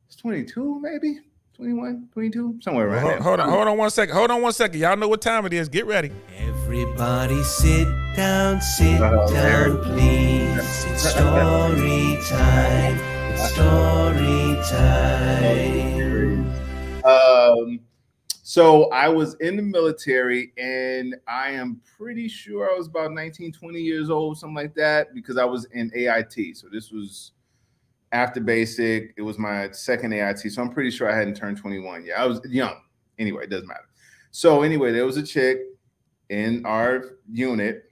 It's 22, maybe 21, 22, somewhere around there. Hold on 1 second. Hold on 1 second. Y'all know what time it is. Get ready. Everybody sit down, please. It's story time. It's story time. So I was in the military, and I am pretty sure I was about 19, 20 years old, something like that, because I was in AIT. So this was after basic. It was my second AIT. So I'm pretty sure I hadn't turned 21 yet. I was young. Anyway, it doesn't matter. So anyway, there was a chick in our unit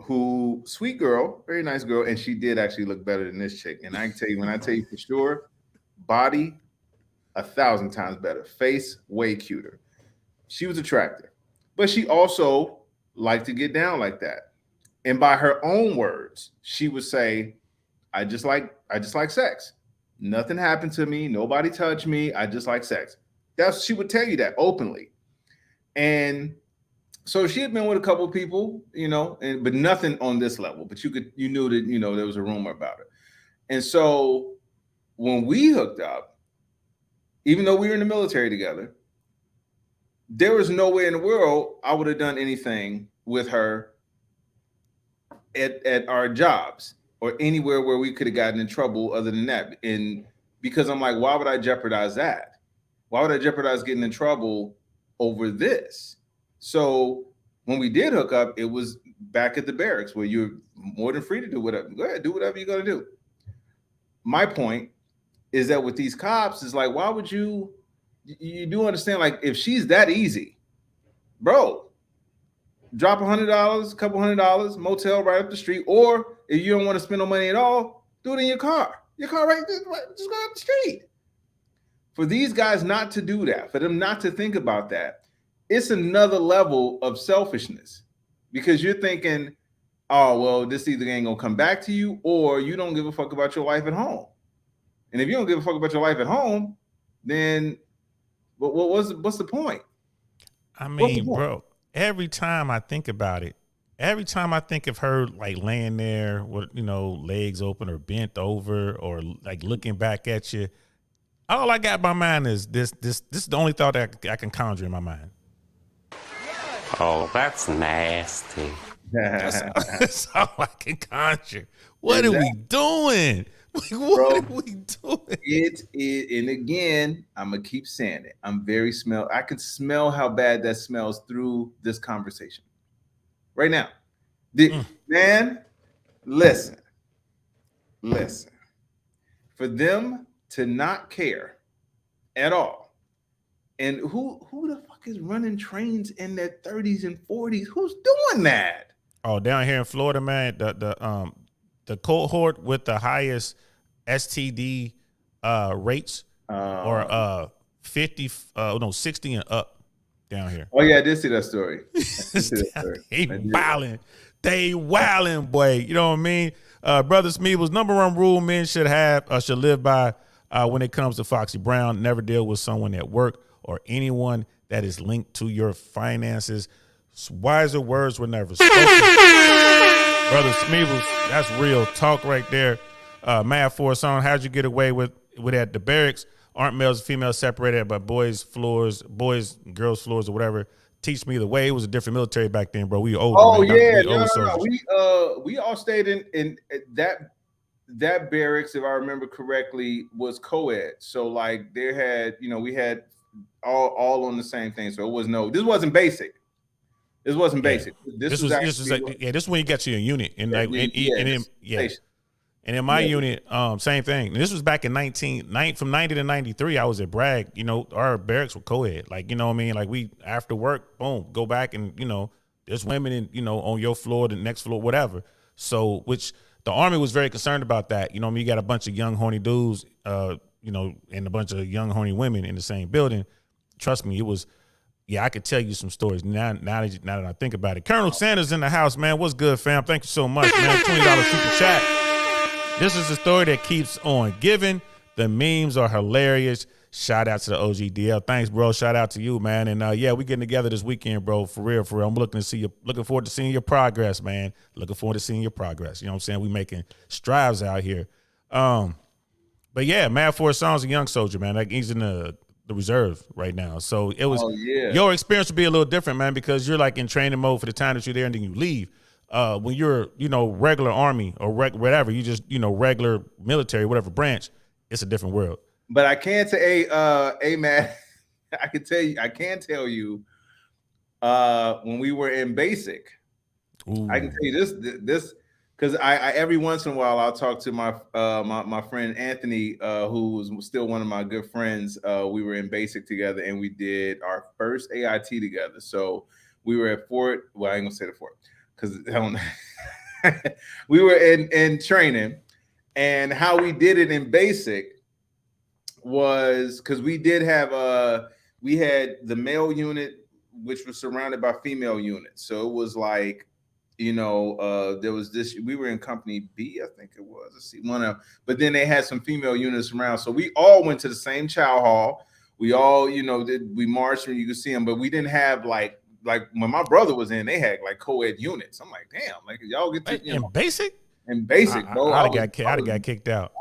who, sweet girl, very nice girl, and she did actually look better than this chick. And I can tell you, when I tell you for sure, body 1,000 times better, face way cuter. She was attractive, but she also liked to get down like that. And by her own words, she would say, I just like sex. Nothing happened to me. Nobody touched me. I just like sex. She would tell you that openly. And so she had been with a couple of people, but nothing on this level. But you knew that, there was a rumor about it. And so when we hooked up, even though we were in the military together, there was no way in the world I would have done anything with her at our jobs or anywhere where we could have gotten in trouble other than that. And because I'm like, why would I jeopardize that? Why would I jeopardize getting in trouble over this? So when we did hook up, it was back at the barracks where you're more than free to do whatever. Go ahead, do whatever you're going to do. My point is that with these cops, it's like, why would you do understand, like, if she's that easy, bro, drop $100, a couple $100, motel right up the street, or if you don't want to spend no money at all, do it in your car. Your car right, just go up the street. For these guys not to do that, for them not to think about that, it's another level of selfishness, because you're thinking, oh, well, this either ain't gonna come back to you, or you don't give a fuck about your life at home. And if you don't give a fuck about your life at home, then what's the point? I mean, bro, every time I think about it, every time I think of her like laying there with, legs open or bent over or like looking back at you, all I got in my mind is this is the only thought that I can conjure in my mind. Oh, that's nasty. That's all I can conjure. What are we doing? Like, what are we doing? And again, I'm gonna keep saying it. I can smell how bad that smells through this conversation right now. Man, listen. For them to not care at all, and who the fuck is running trains in their 30s and 40s? Who's doing that? Oh, down here in Florida, man, the cohort with the highest STD rates or 60 and up down here. Oh yeah, I did see that story. They wildin', boy. You know what I mean? Brother Smeebles, number one rule men should live by when it comes to Foxy Brown: never deal with someone at work or anyone that is linked to your finances. Wiser words were never spoken. Brother Smeebles, that's real talk right there. Mad Force on. How'd you get away with at the barracks? Aren't males and females separated by boys and girls floors or whatever? Teach me the way. It was a different military back then, bro. We older. Oh man. yeah, no. We all stayed in that barracks, if I remember correctly, was co-ed. So like we had all on the same thing. So it was this wasn't basic. This wasn't basic. This was when you got to your unit and and in my unit, same thing. And this was back in from 90 to 93. I was at Bragg. You know, our barracks were co-ed. Like, you know what I mean? Like we after work, boom, go back and there's women in on your floor, the next floor, whatever. So which the Army was very concerned about that. You know what I mean? You got a bunch of young horny dudes, and a bunch of young horny women in the same building. Trust me, it was. Yeah, I could tell you some stories now that I think about it. Colonel Sanders in the house, man. What's good, fam? Thank you so much, man. $20 super chat. This is the story that keeps on giving. The memes are hilarious. Shout out to the OGDL. Thanks, bro. Shout out to you, man. And we getting together this weekend, bro. For real. I'm looking forward to seeing your progress, man. Looking forward to seeing your progress. You know what I'm saying? We making strides out here. But yeah, Mad Force Song's a young soldier, man. Like he's in the reserve right now. So it was your experience would be a little different, man, because you're like in training mode for the time that you're there and then you leave. When you're, regular Army or whatever, you just, regular military, whatever branch, it's a different world. But I can say, man, I can tell you, when we were in basic, I can tell you this, because I every once in a while I'll talk to my my friend Anthony, who was still one of my good friends. We were in basic together and we did our first AIT together. So we were at Fort. Well, I ain't gonna say the Fort because we were in training, and how we did it in basic was because we did have we had the male unit which was surrounded by female units. So it was like, there was this, we were in company B, I think it was. Let's see, but then they had some female units around. So we all went to the same chow hall. We all, we marched and you could see them, but we didn't have like when my brother was in, they had like co-ed units. I'm like, damn, like y'all get to, in basic? In basic, bro. I'd have got kicked out.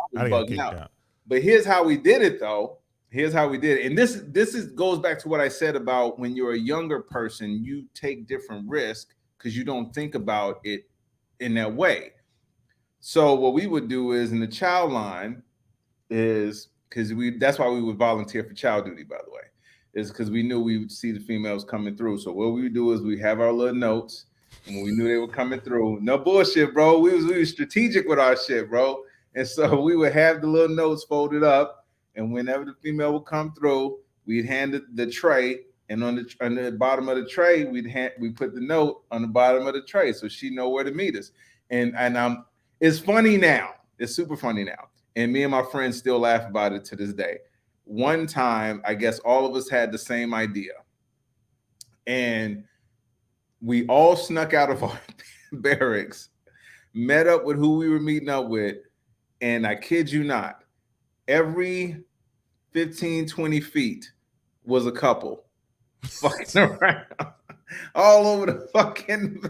But here's how we did it, though. Here's how we did it. And this goes back to what I said about when you're a younger person, you take different risks because you don't think about it in that way. So what we would do is in the child line is because that's why we would volunteer for child duty, by the way, is because we knew we would see the females coming through. So what we would do is we have our little notes, and when we knew they were coming through, no bullshit, bro. We was strategic with our shit, bro. And so we would have the little notes folded up, and whenever the female would come through, we'd hand the tray, and on the bottom of the tray, we put the note on the bottom of the tray so she know where to meet us. And it's funny now. It's super funny now. And me and my friends still laugh about it to this day. One time, I guess all of us had the same idea. And we all snuck out of our barracks, met up with who we were meeting up with. And I kid you not, every 15, 20 feet was a couple fucking around all over the fucking...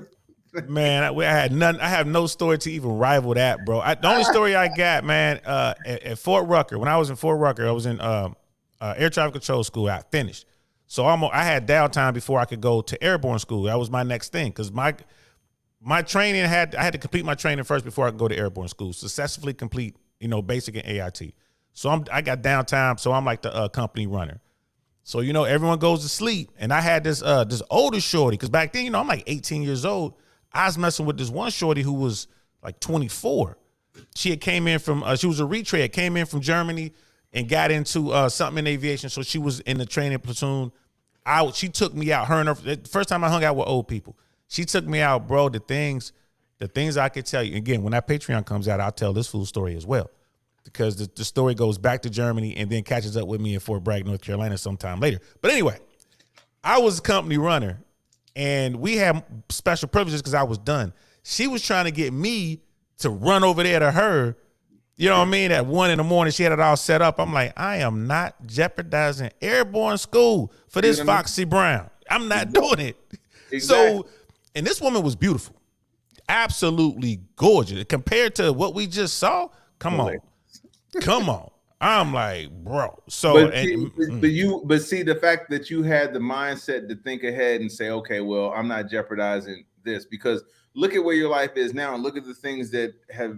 Man, I had none. I have no story to even rival that, bro. The only story I got, man, at Fort Rucker, when I was in Fort Rucker, I was in air traffic control school. I finished. So I had downtime before I could go to airborne school. That was my next thing because my training I had to complete my training first before I could go to airborne school. Successfully complete, basic and AIT. So I got downtime. So I'm like the company runner. So everyone goes to sleep, and I had this older shorty because back then I'm like 18 years old. I was messing with this one shorty who was like 24. She had came in from she was a retread, came in from Germany and got into something in aviation. So she was in the training platoon. She took me out. The first time I hung out with old people. She took me out, bro. The things I could tell you. Again, when that Patreon comes out, I'll tell this full story as well. Because the story goes back to Germany and then catches up with me in Fort Bragg, North Carolina sometime later. But anyway, I was a company runner and we had special privileges because I was done. She was trying to get me to run over there to her. You know what I mean? At 1 a.m, she had it all set up. I'm like, I am not jeopardizing airborne school for this Foxy Brown. I'm not doing it. Exactly. So, and this woman was beautiful. Absolutely gorgeous. Compared to what we just saw, Come on. Come on. I'm like, bro. So, but see the fact that you had the mindset to think ahead and say, okay, well, I'm not jeopardizing this, because look at where your life is now and look at the things that have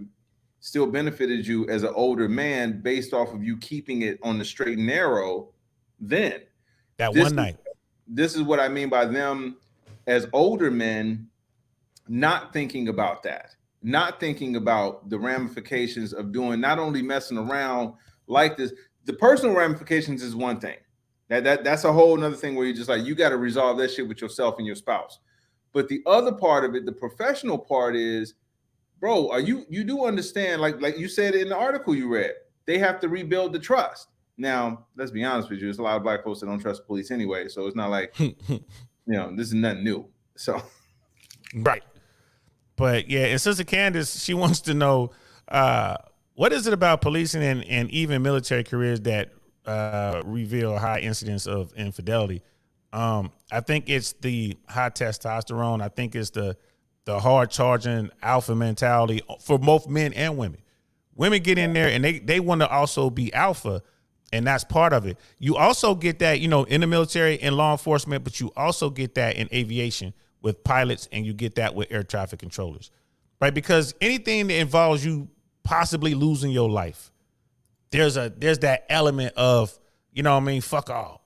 still benefited you as an older man based off of you keeping it on the straight and narrow. Then that one night. This is what I mean by them as older men not thinking about that, not thinking about the ramifications of doing, not only messing around like this. The personal ramifications is one thing. That's a whole nother thing where you're just like, you got to resolve that shit with yourself and your spouse. But the other part of it, the professional part is, bro, you do understand, like you said in the article you read, they have to rebuild the trust. Now, let's be honest with you, there's a lot of black folks that don't trust the police anyway, so it's not like, this is nothing new. So, right. But yeah, and Sister Candace, she wants to know, what is it about policing and even military careers that reveal high incidence of infidelity? I think it's the high testosterone. I think it's the hard charging alpha mentality for both men and women. Women get in there and they want to also be alpha, and that's part of it. You also get that, in the military and law enforcement, but you also get that in aviation with pilots, and you get that with air traffic controllers, right? Because anything that involves you possibly losing your life, there's that element of, fuck all.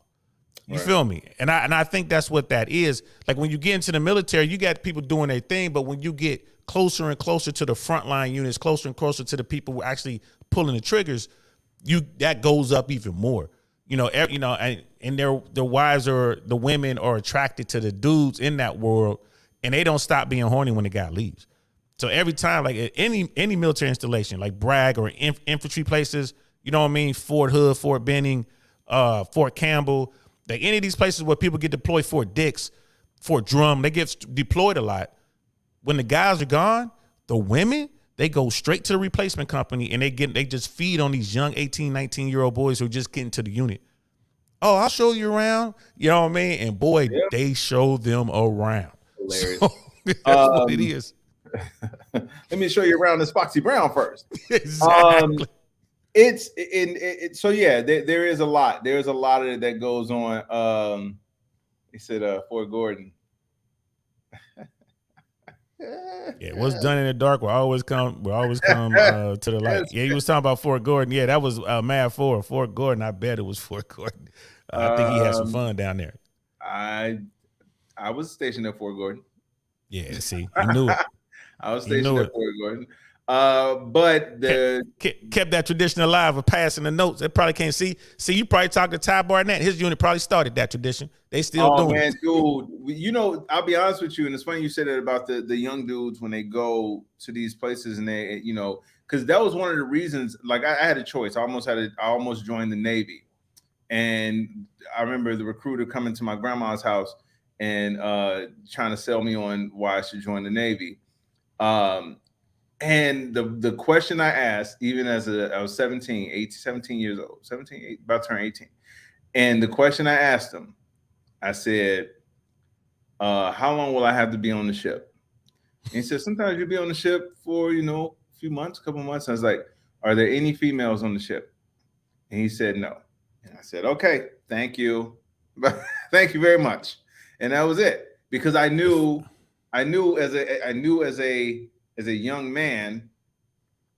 You feel me? And I think that's what that is. Like when you get into the military, you got people doing their thing, but when you get closer and closer to the frontline units, closer and closer to the people who are actually pulling the triggers, that goes up even more. And their wives or the women are attracted to the dudes in that world, and they don't stop being horny when the guy leaves. So every time, like at any military installation, like Bragg or infantry places, Fort Hood, Fort Benning, Fort Campbell, like any of these places where people get deployed, Fort Dix, Fort Drum, they get deployed a lot. When the guys are gone, the women, they go straight to the replacement company, and they just feed on these young 18, 19-year-old boys who are just getting to the unit. Oh, I'll show you around. You know what I mean? And boy, they show them around. Hilarious. So, that's what it is. Let me show you around this Foxy Brown first. Exactly. So yeah, there is a lot. There's a lot of it that goes on. He said Fort Gordon. Yeah, what's done in the dark will always come to the light. Yeah, he was talking about Fort Gordon. Yeah, that was Mad Fort Gordon. I bet it was Fort Gordon. I think he had some fun down there. I was stationed at Fort Gordon. Yeah, see, he knew it. I was stationed at Fort Gordon. But kept that tradition alive of passing the notes. They probably can't see. You probably talked to Ty Barnett. His unit probably started that tradition. They still doing it. Dude. I'll be honest with you, and it's funny you said that about the young dudes when they go to these places and they, because that was one of the reasons. Like I had a choice. I almost joined the Navy, and I remember the recruiter coming to my grandma's house and trying to sell me on why I should join the Navy. And the question I asked, even as I was 17 years old, 17, about to turn 18. And the question I asked him, I said, how long will I have to be on the ship? And he said, sometimes you'll be on the ship for, a few months, a couple months. I was like, are there any females on the ship? And he said, no. And I said, okay, thank you. Thank you very much. And that was it. Because I knew as a young man,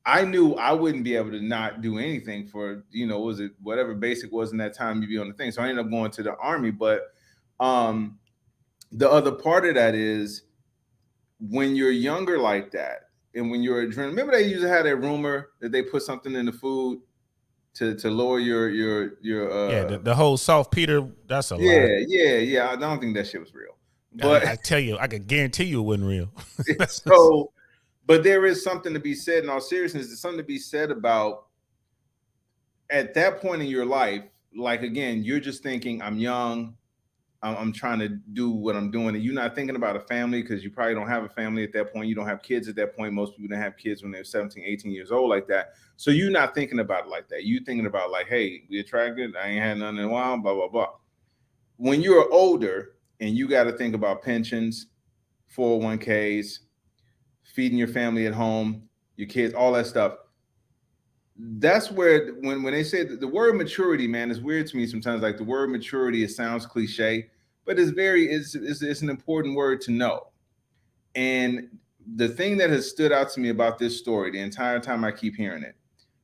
I knew I wouldn't be able to not do anything for, was it whatever basic was in that time you'd be on the thing. So I ended up going to the Army. But the other part of that is when you're younger like that, and when you're adrenaline, remember they used to have that rumor that they put something in the food to lower your the whole saltpeter, that's a lie. Yeah. I don't think that shit was real. But I tell you, I could guarantee you it wasn't real. So but there is something to be said in all seriousness. There's something to be said about at that point in your life, like, again, you're just thinking, I'm young, I'm trying to do what I'm doing. And you're not thinking about a family because you probably don't have a family at that point. You don't have kids at that point. Most people don't have kids when they're 17, 18 years old like that. So you're not thinking about it like that. You're thinking about like, hey, we attracted, I ain't had nothing in a while, blah, blah, blah. When you're older and you got to think about pensions, 401ks, feeding your family at home, your kids, all that stuff. that's where when they say that the word maturity, man, is weird to me sometimes. Like the word maturity, it sounds cliche, but it's an important word to know. And the thing that has stood out to me about this story the entire time I keep hearing it,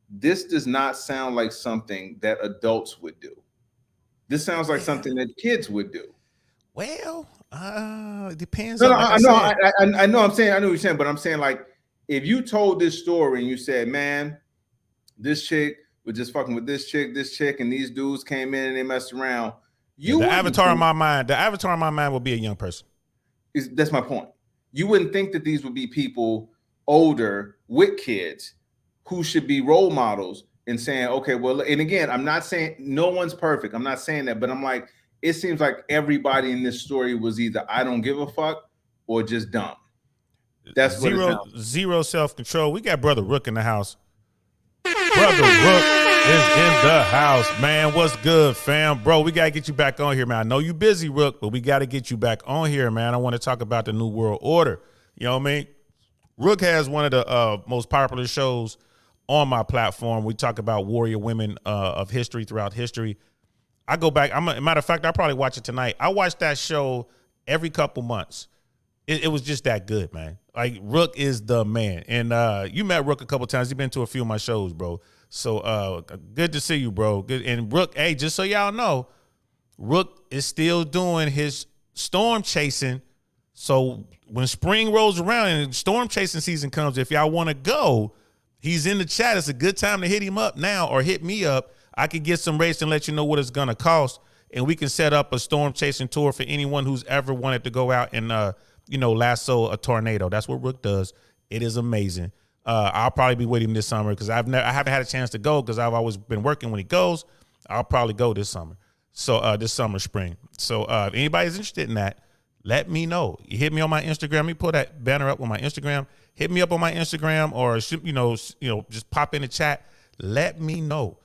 this does not sound like something that adults would do. This sounds like something that kids would do. Well, it depends. No, on, no, like I know. I know. I'm saying. I know what you're saying, but I'm saying like if you told this story and you said, "Man, this chick was just fucking with this chick, and these dudes came in and they messed around." The avatar in my mind will be a young person. That's my point. You wouldn't think that these would be people older with kids who should be role models and saying, okay, well, and again, I'm not saying no one's perfect. I'm not saying that, but I'm like, it seems like everybody in this story was either I don't give a fuck or just dumb. That's zero self-control. We got Brother Rook in the house. Brother Rook is in the house, man. What's good, fam? Bro, we got to get you back on here, man. I know you busy, Rook, but we got to get you back on here, man. I want to talk about the New World Order. You know what I mean? Rook has one of the most popular shows on my platform. We talk about warrior women of history throughout history. I go back. Matter of fact, I probably watch it tonight. I watch that show every couple months. It was just that good, man. Like Rook is the man. And you met Rook a couple times. He's been to a few of my shows, bro. So good to see you, bro. Good. And Rook, hey, just so y'all know, Rook is still doing his storm chasing. So when spring rolls around and storm chasing season comes, if y'all want to go, he's in the chat. It's a good time to hit him up now or hit me up. I can get some rates and let you know what it's going to cost. And we can set up a storm chasing tour for anyone who's ever wanted to go out and, lasso a tornado. That's what Rook does. It is amazing. I'll probably be with him this summer because I haven't had a chance to go because I've always been working when he goes. I'll probably go this summer. So this summer, spring. So if anybody's interested in that, let me know. You hit me on my Instagram. Let me pull that banner up on my Instagram. Hit me up on my Instagram or, just pop in the chat. Let me know.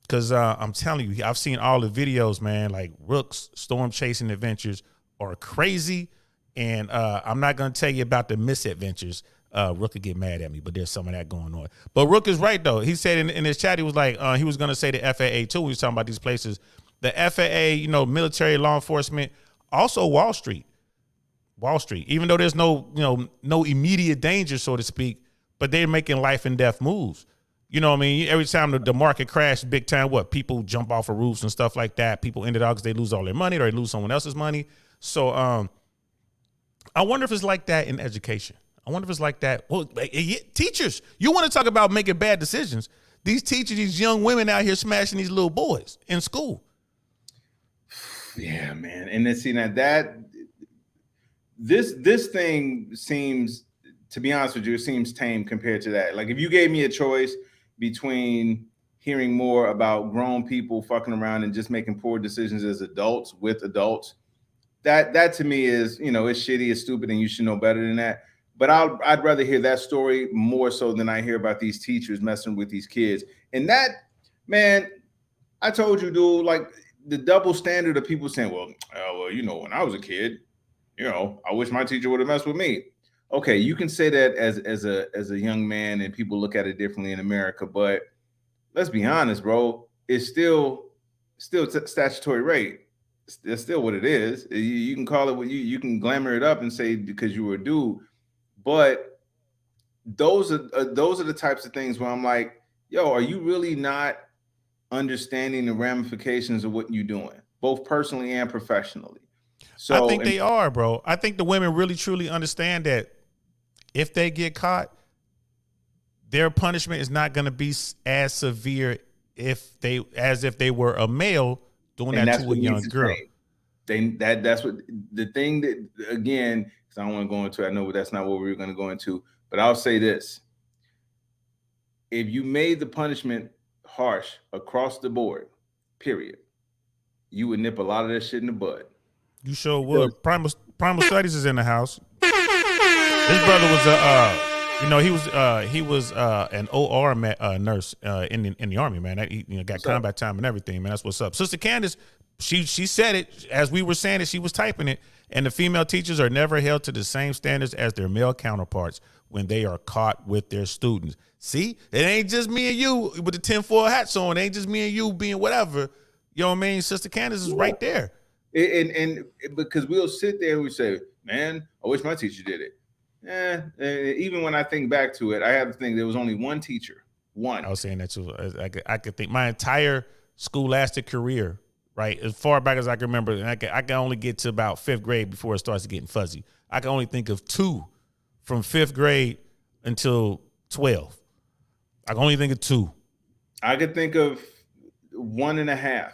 Because I'm telling you, I've seen all the videos, man. Like Rook's storm chasing adventures are crazy. And I'm not going to tell you about the misadventures. Rook could get mad at me, but there's some of that going on. But Rook is right, though. He said in his chat, he was like, he was going to say the FAA, too. He was talking about these places. The FAA, military, law enforcement, also Wall Street. Even though there's no immediate danger, so to speak, but they're making life and death moves. You know what I mean? Every time the market crashed big time, people jump off of roofs and stuff like that. People ended up because they lose all their money or they lose someone else's money. So I wonder if it's like that in education. I wonder if it's like that. Well, teachers, you want to talk about making bad decisions. These teachers, these young women out here smashing these little boys in school. Yeah, man. And then see that this thing seems, to be honest with you, it seems tame compared to that. Like if you gave me a choice between hearing more about grown people fucking around and just making poor decisions as adults with adults, that to me is, it's shitty, it's stupid, and you should know better than that. But I'd rather hear that story more so than I hear about these teachers messing with these kids. And that, man, I told you, dude, like the double standard of people saying, well, when I was a kid, I wish my teacher would have messed with me. Okay, you can say that as a young man, and people look at it differently in America. But let's be honest, bro, it's still statutory rape. That's still what it is. You can call it what you can glamour it up and say because you were a dude, but those are the types of things where I'm like, yo, are you really not understanding the ramifications of what you're doing, both personally and professionally? So I think they are, bro. I think the women really truly understand that if they get caught, their punishment is not going to be as severe as if they were a male doing that to a young girl. That's what the thing that, again, because I don't want to go into it. I know that's not what we were going to go into, but I'll say this. If you made the punishment harsh across the board, period, you would nip a lot of that shit in the bud. You sure would. Primal Studies is in the house. This brother was he was an OR nurse in the Army, man. He got combat time and everything, man. That's what's up. Sister Candace, she said it as we were saying it. She was typing it, and the female teachers are never held to the same standards as their male counterparts when they are caught with their students. See, it ain't just me and you with the tinfoil hats on. It ain't just me and you being whatever. You know what I mean? Sister Candace is right there. And because we'll sit there and we say, man, I wish my teacher did it. Even when I think back to it, I have to think there was only one teacher. One. I was saying that too. I could think my entire scholastic career, right, as far back as I can remember, and I can only get to about 5th grade before it starts getting fuzzy. I can only think of 2 from 5th grade until 12. I can only think of 2. I could think of 1.5.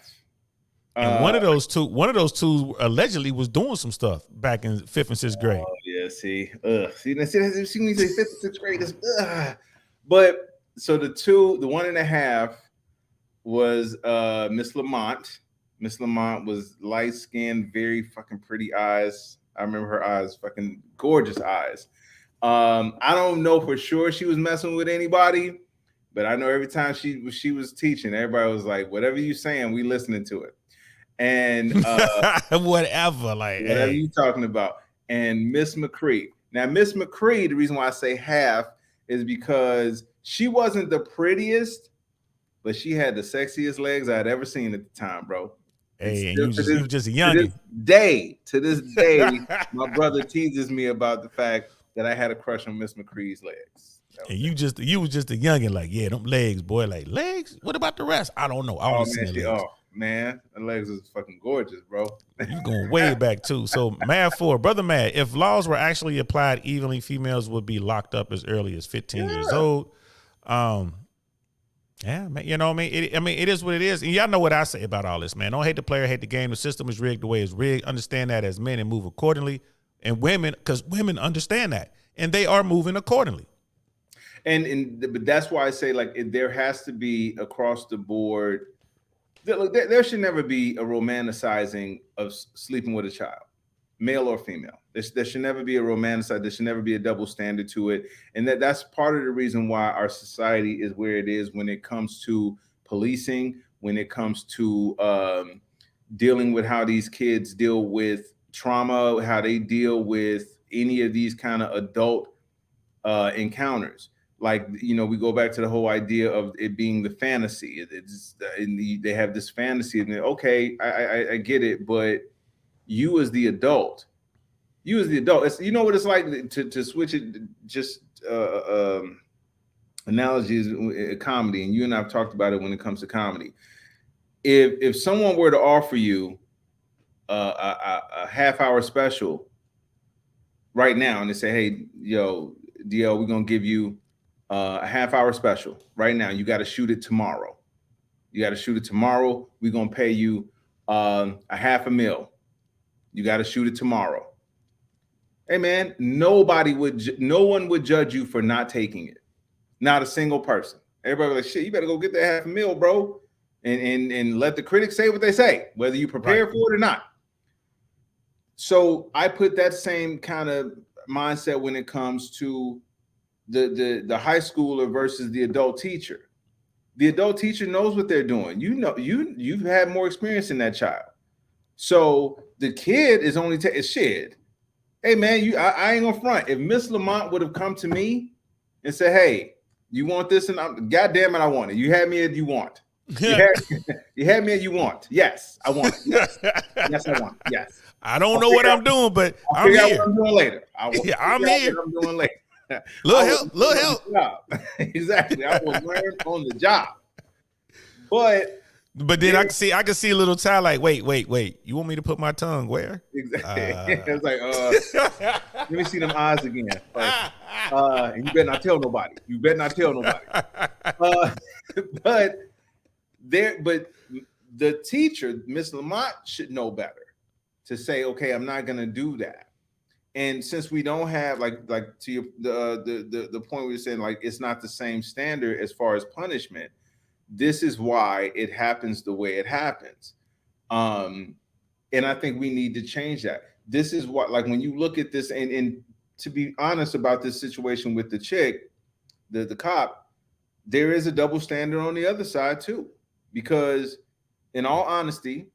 And one of those two allegedly was doing some stuff back in 5th and 6th grade. Oh yeah, see when you say 5th and 6th grade, it's but so the 1.5 was Miss Lamont. Miss Lamont was light skinned, very fucking pretty eyes. I remember her eyes, fucking gorgeous eyes. I don't know for sure she was messing with anybody, but I know every time she was teaching, everybody was like, "Whatever you saying, we listening to it." And whatever you talking about. And Miss McCree. Now, Miss McCree, the reason why I say half is because she wasn't the prettiest, but she had the sexiest legs I'd ever seen at the time, bro. Hey, and you was just a youngin'. To this day, my brother teases me about the fact that I had a crush on Miss McCree's legs. And you was just a youngin', like, yeah, them legs, boy, like legs. What about the rest? I don't know. I only seen the legs. Man, the legs is fucking gorgeous, bro. You going way back too. So Mad 4, Brother Mad, if laws were actually applied evenly, females would be locked up as early as 15 years old. Yeah, man, you know what I mean? It is what it is. And y'all know what I say about all this, man. Don't hate the player, hate the game. The system is rigged the way it's rigged. Understand that as men and move accordingly. And women, because women understand that. And they are moving accordingly. But that's why I say, like, there has to be across the board. Look, there should never be a romanticizing of sleeping with a child, male or female. There should never be a romanticizing. There should never be a double standard to it. And that's part of the reason why our society is where it is when it comes to policing, when it comes to dealing with how these kids deal with trauma, how they deal with any of these kind of adult encounters. Like, you know, we go back to the whole idea of it being the fantasy. They have this fantasy, and okay, I get it, but you as the adult, it's, you know what it's like to switch it. Just analogies, comedy, and you and I've talked about it when it comes to comedy. If someone were to offer you a half-hour special right now, and they say, "Hey, yo, DL, we're gonna give you a half-hour special right now. You got to shoot it tomorrow. We're going to pay you $500,000. You got to shoot it tomorrow." Hey, man, no one would judge you for not taking it. Not a single person. Everybody was like, shit, you better go get that $500,000, bro. And let the critics say what they say, whether you prepare for it or not. So I put that same kind of mindset when it comes to the high schooler versus the adult teacher. The adult teacher knows what they're doing. You know, you've had more experience in that child. So the kid is only shit. Hey man, I ain't gonna front. If Miss Lamont would have come to me and said, "Hey, you want this?" and God damn it, I want it. You had me at you want. You had me at you want. Yes, I want it. Yes, I want it. Yes. I don't know what I'm doing, but I'm here. What I'm doing later. I'm here. What I'm doing later. Little help. Exactly. I was learning on the job. But then I can see a little child like, wait. You want me to put my tongue where? Exactly. It's like, let me see them eyes again. And you better not tell nobody. But the teacher, Miss Lamont, should know better to say, okay, I'm not gonna do that. And since we don't have like to your, the point we were saying, like, it's not the same standard as far as punishment. This is why it happens the way it happens. And I think we need to change that. This is what, like, when you look at this, and to be honest about this situation with the chick, the cop, there is a double standard on the other side too. Because in all honesty,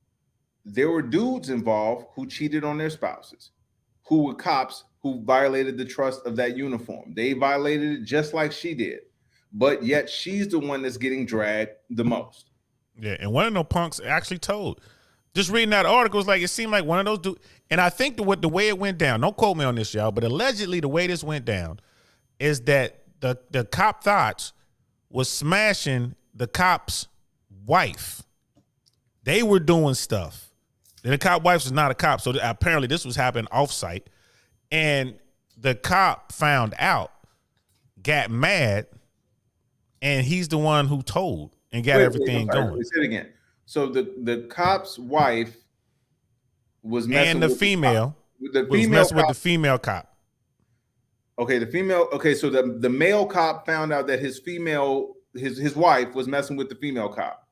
there were dudes involved who cheated on their spouses, who were cops who violated the trust of that uniform. They violated it just like she did, but yet she's the one that's getting dragged the most. Yeah, and one of those punks actually told. Just reading that article, was like it seemed like one of those dudes. And I think the way it went down, don't quote me on this, y'all, but allegedly the way this went down is that the cop thoughts was smashing the cop's wife. They were doing stuff. And the cop wife was not a cop, so apparently this was happening off-site. And the cop found out, got mad, and he's the one who told and got everything going. Say it again. So the cop's wife was messing and the with female the was female messing cop. with the female cop. Okay, the female. Okay, so the male cop found out that his wife was messing with the female cop,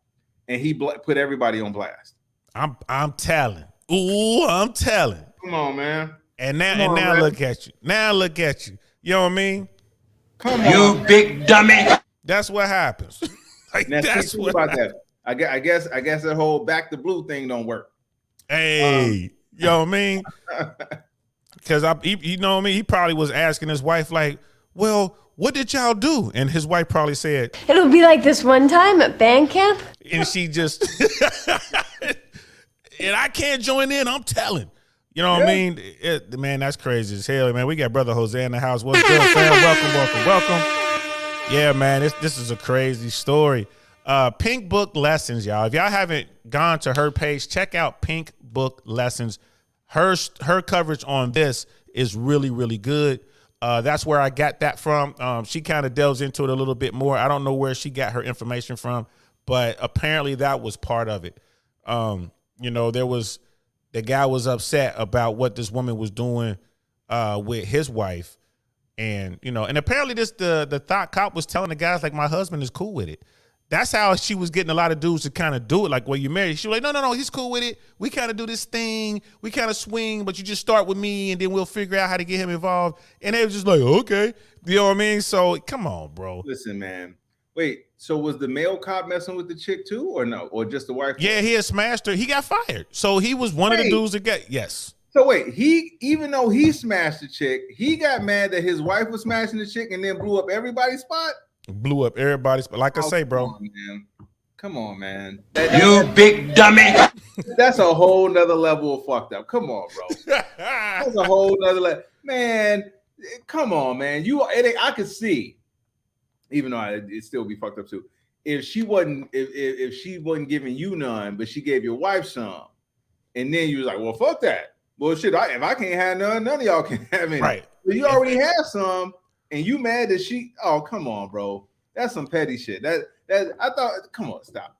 and he put everybody on blast. I'm telling. Ooh, I'm telling. Come on, man. And now look at you. Now look at you. You know what I mean? Come on, You big dummy. That's what happens. Like now, that's think what about happens. that. I guess that whole back to blue thing don't work. Hey, you know what I mean? Because you know what I mean? He probably was asking his wife, like, well, what did y'all do? And his wife probably said, It'll be like this one time at band camp. and she just, and I can't join in, I'm telling. You know what I mean? Man, that's crazy as hell, man. We got Brother Jose in the house. What's good, fam? Welcome. Yeah, man, this is a crazy story. Pink Book Lessons, y'all. If y'all haven't gone to her page, check out Pink Book Lessons. Her coverage on this is really, really good. That's where I got that from. She kind of delves into it a little bit more. I don't know where she got her information from, but apparently that was part of it. You know, the guy was upset about what this woman was doing with his wife. And, you know, and apparently the thought cop was telling the guys, like, my husband is cool with it. That's how she was getting a lot of dudes to kind of do it. Like, when you married, she was like, no, he's cool with it. We kind of do this thing. We kind of swing, but you just start with me, and then we'll figure out how to get him involved. And they were just like, okay. You know what I mean? So, come on, bro. Listen, man. Wait, so was the male cop messing with the chick too, or no? Or just the wife? Yeah, he had smashed her. He got fired. So, he was one of the dudes that got, yes. So wait, even though he smashed the chick, he got mad that his wife was smashing the chick and then blew up everybody's spot? Blew up everybody's spot. Like I say, bro. Come on, man. You big dummy. That's a whole nother level of fucked up. Come on, bro. That's a whole nother level. Man, come on, man. I could see, even though it'd still be fucked up too. If she wasn't giving you none, but she gave your wife some, and then you was like, well, fuck that. Well, shit, if I can't have none of y'all can have any. Right. But you already have some, and you mad that she, oh, come on, bro. That's some petty shit. That I thought, come on, stop.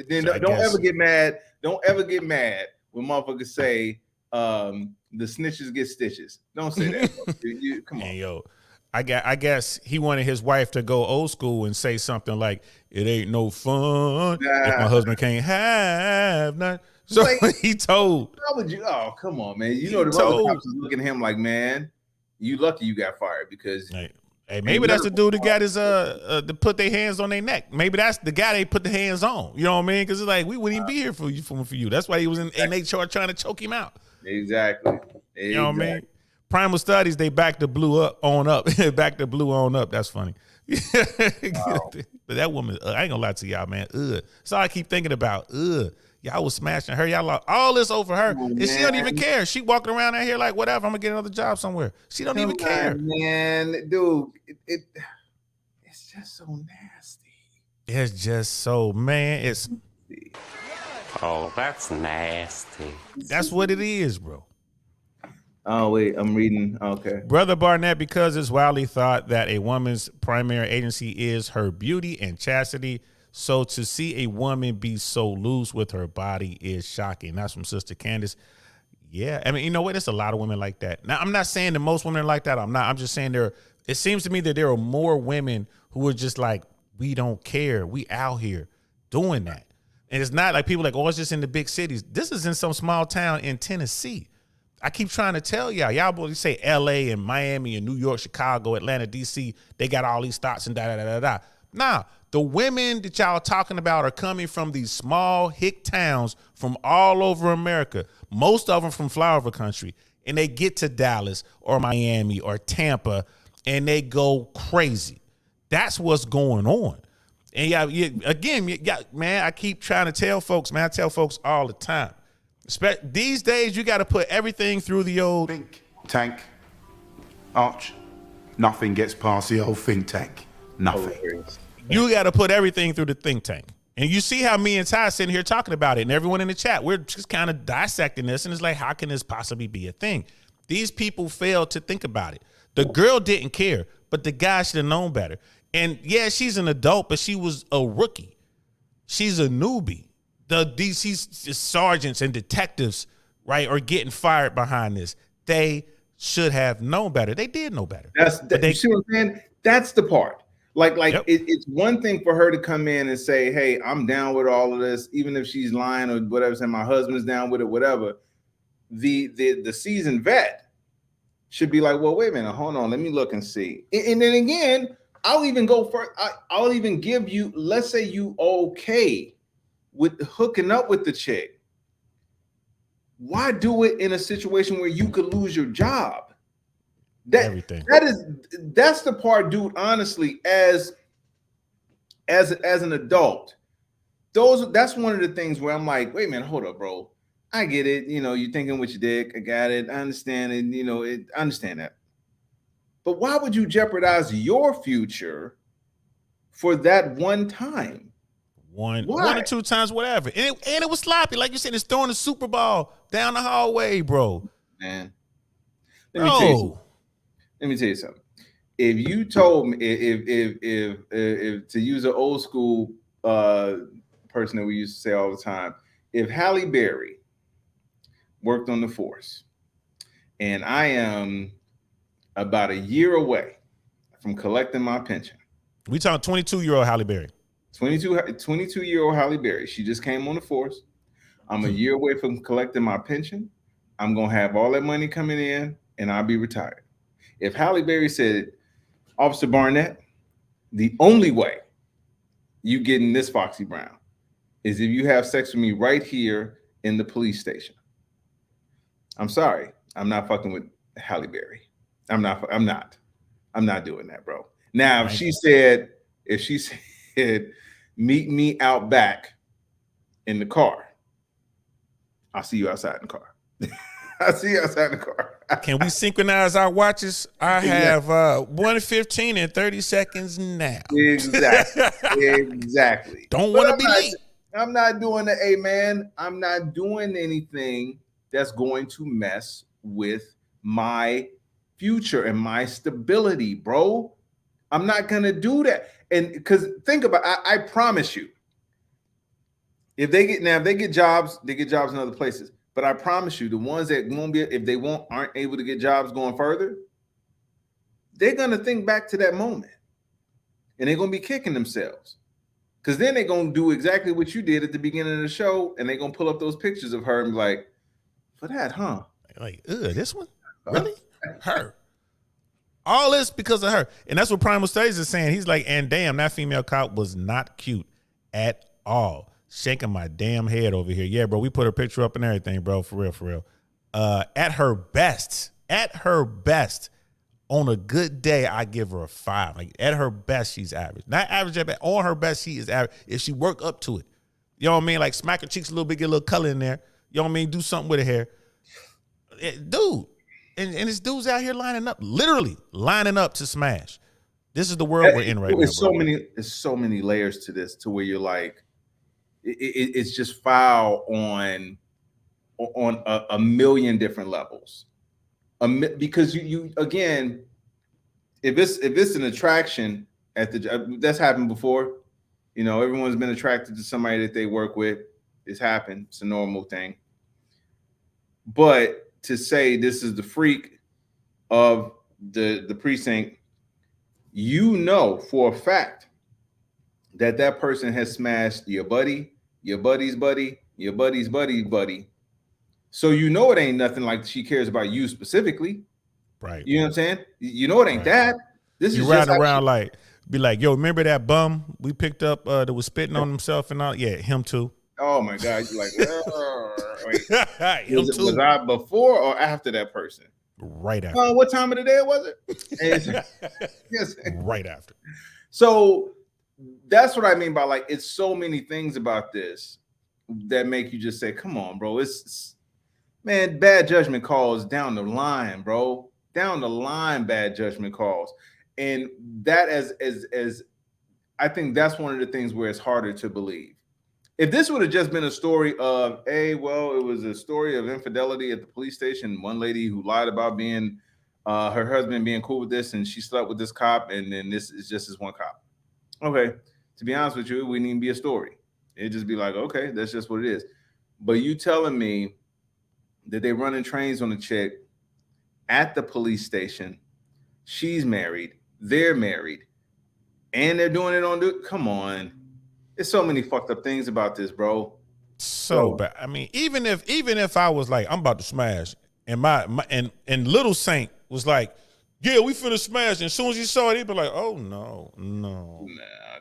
Then So don't ever get mad. Don't ever get mad when motherfuckers say the snitches get stitches. Don't say that. Come on. And yo, I guess he wanted his wife to go old school and say something like, it ain't no fun if my husband can't have none. So like, he told. How would you? Oh, come on, man. You know the other cops is looking at him like, man, you lucky you got fired because. Hey, maybe that's the dude that got his to put their hands on their neck. Maybe that's the guy they put the hands on. You know what I mean? Because it's like we wouldn't even be here for you. That's why he was in HR trying to choke him out. Exactly. You know what I mean? Primal Studies, they back the blue on up. Back the blue on up. That's funny. Wow. But that woman, I ain't gonna lie to y'all, man. That's all I keep thinking about. Y'all was smashing her. Y'all lost all this over her. And she don't even care. She walking around out here like, whatever, I'm going to get another job somewhere. She don't even care. Man, dude, it's just so nasty. It's just so, man, it's. Oh, that's nasty. That's what it is, bro. Oh, wait, I'm reading. Okay. Brother Barnett, because it's widely thought that a woman's primary agency is her beauty and chastity. So to see a woman be so loose with her body is shocking. That's from Sister Candace. Yeah, I mean, you know what? There's a lot of women like that. Now, I'm not saying that most women are like that. I'm just saying it seems to me that there are more women who are just like, we don't care. We out here doing that. And it's not like people like, oh, it's just in the big cities. This is in some small town in Tennessee. I keep trying to tell y'all boys say LA and Miami and New York, Chicago, Atlanta, DC, they got all these thoughts and da-da-da-da-da. Nah, The women that y'all are talking about are coming from these small hick towns from all over America, most of them from flyover country, and they get to Dallas or Miami or Tampa, and they go crazy. That's what's going on. And man, I keep trying to tell folks, man, I tell folks all the time. These days, you got to put everything through the old think tank. Arch, nothing gets past the old think tank. Nothing. You got to put everything through the think tank. And you see how me and Ty sitting here talking about it, and everyone in the chat, we're just kind of dissecting this, and it's like, how can this possibly be a thing? These people failed to think about it. The girl didn't care, but the guy should have known better. And yeah, she's an adult, but she was a rookie. She's a newbie. The DC sergeants and detectives, right, are getting fired behind this. They should have known better. They did know better. You see what I'm saying? That's the part. Like Yep. It's one thing for her to come in and say, hey, I'm down with all of this, even if she's lying or whatever, saying my husband's down with it, whatever. The seasoned vet should be like, well, wait a minute, hold on, let me look and see. And then again, I'll even go for I'll even give you, let's say you okay with hooking up with the chick. Why do it in a situation where you could lose your job? That's the part, dude. Honestly, as an adult, that's one of the things where I'm like, wait a minute, hold up, bro. I get it. You know, you're thinking with your dick. I got it. I understand it. You know, I understand that. But why would you jeopardize your future for that one time? One or two times, whatever. And it was sloppy. Like you said, it's throwing the Super Bowl down the hallway, bro. Man. Let me tell you something. If you told me, if to use an old school person that we used to say all the time, if Halle Berry worked on the force, and I am about a year away from collecting my pension. We talking 22-year-old Halle Berry. 22-year-old Halle Berry. She just came on the force. I'm a year away from collecting my pension. I'm going to have all that money coming in, and I'll be retired. If Halle Berry said, Officer Barnett, the only way you getting this Foxy Brown is if you have sex with me right here in the police station. I'm sorry. I'm not fucking with Halle Berry. I'm not doing that, bro. Now, if she said, meet me out back in the car, I'll see you outside in the car. I'll see you outside the car. Can we synchronize our watches? I have 1:15 and 30 seconds now. Exactly. Don't want to be late. I'm not doing the, hey man, I'm not doing anything that's going to mess with my future and my stability, bro. I'm not gonna do that. And because think about, I promise you, if they get jobs, they get jobs in other places. But I promise you, the ones that won't be, if they aren't able to get jobs going further, they're gonna think back to that moment, and they're gonna be kicking themselves, because then they're gonna do exactly what you did at the beginning of the show, and they're gonna pull up those pictures of her and be like, "For that, huh? Like, this one, really? Her? All this because of her." And that's what Primal Stage is saying. He's like, and damn, that female cop was not cute at all. Shaking my damn head over here. Yeah, bro, we put her picture up and everything, bro. For real. At her best, on a good day, I give her a 5. Like, at her best, she's average. Not average, but on her best, she is average. If she work up to it. You know what I mean? Like, smack her cheeks a little bit, get a little color in there. You know what I mean? Do something with her hair. Dude. And it's dudes out here literally lining up to smash. This is the world we're in right now. There's so many layers to this, to where you're like, it's just foul on a million different levels. Because you again, if it's an attraction at the, that's happened before. You know, everyone's been attracted to somebody that they work with. It's happened. It's a normal thing. But to say this is the freak of the precinct, you know for a fact that person has smashed your buddy, your buddy's buddy, your buddy's buddy's buddy. So you know it ain't nothing like she cares about you specifically. Right. You know what I'm saying? You know it ain't that. This you is riding around like, Be like, yo, remember that bum we picked up that was spitting on himself and all? Yeah, him too. Oh my God! You're like, wait, Him too. was I before or after that person? Right after. What time of the day was it? Yes. Right after. So that's what I mean by like, it's so many things about this that make you just say, come on, bro. It's man, bad judgment calls down the line, bro. Down the line, bad judgment calls. And that as I think that's one of the things where it's harder to believe. If this would have just been a story of, it was a story of infidelity at the police station. One lady who lied about being her husband being cool with this, and she slept with this cop, and then this is just this one cop. Okay, to be honest with you, it wouldn't even be a story. It'd just be like, okay, that's just what it is. But you telling me that they running trains on a chick at the police station, she's married, they're married, and they're doing it on come on. There's so many fucked up things about this, bro. So bad. I mean, even if I was like, I'm about to smash, and my and Little Saint was like, yeah, we finna smash. And as soon as he saw it, he'd be like, oh no. Nah,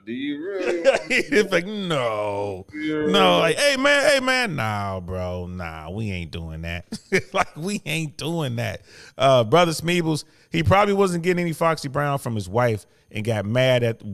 do you really? It's like, no. Like, hey man, nah, bro, nah, we ain't doing that. Like, we ain't doing that. Brother Smeebles, he probably wasn't getting any Foxy Brown from his wife and got mad at the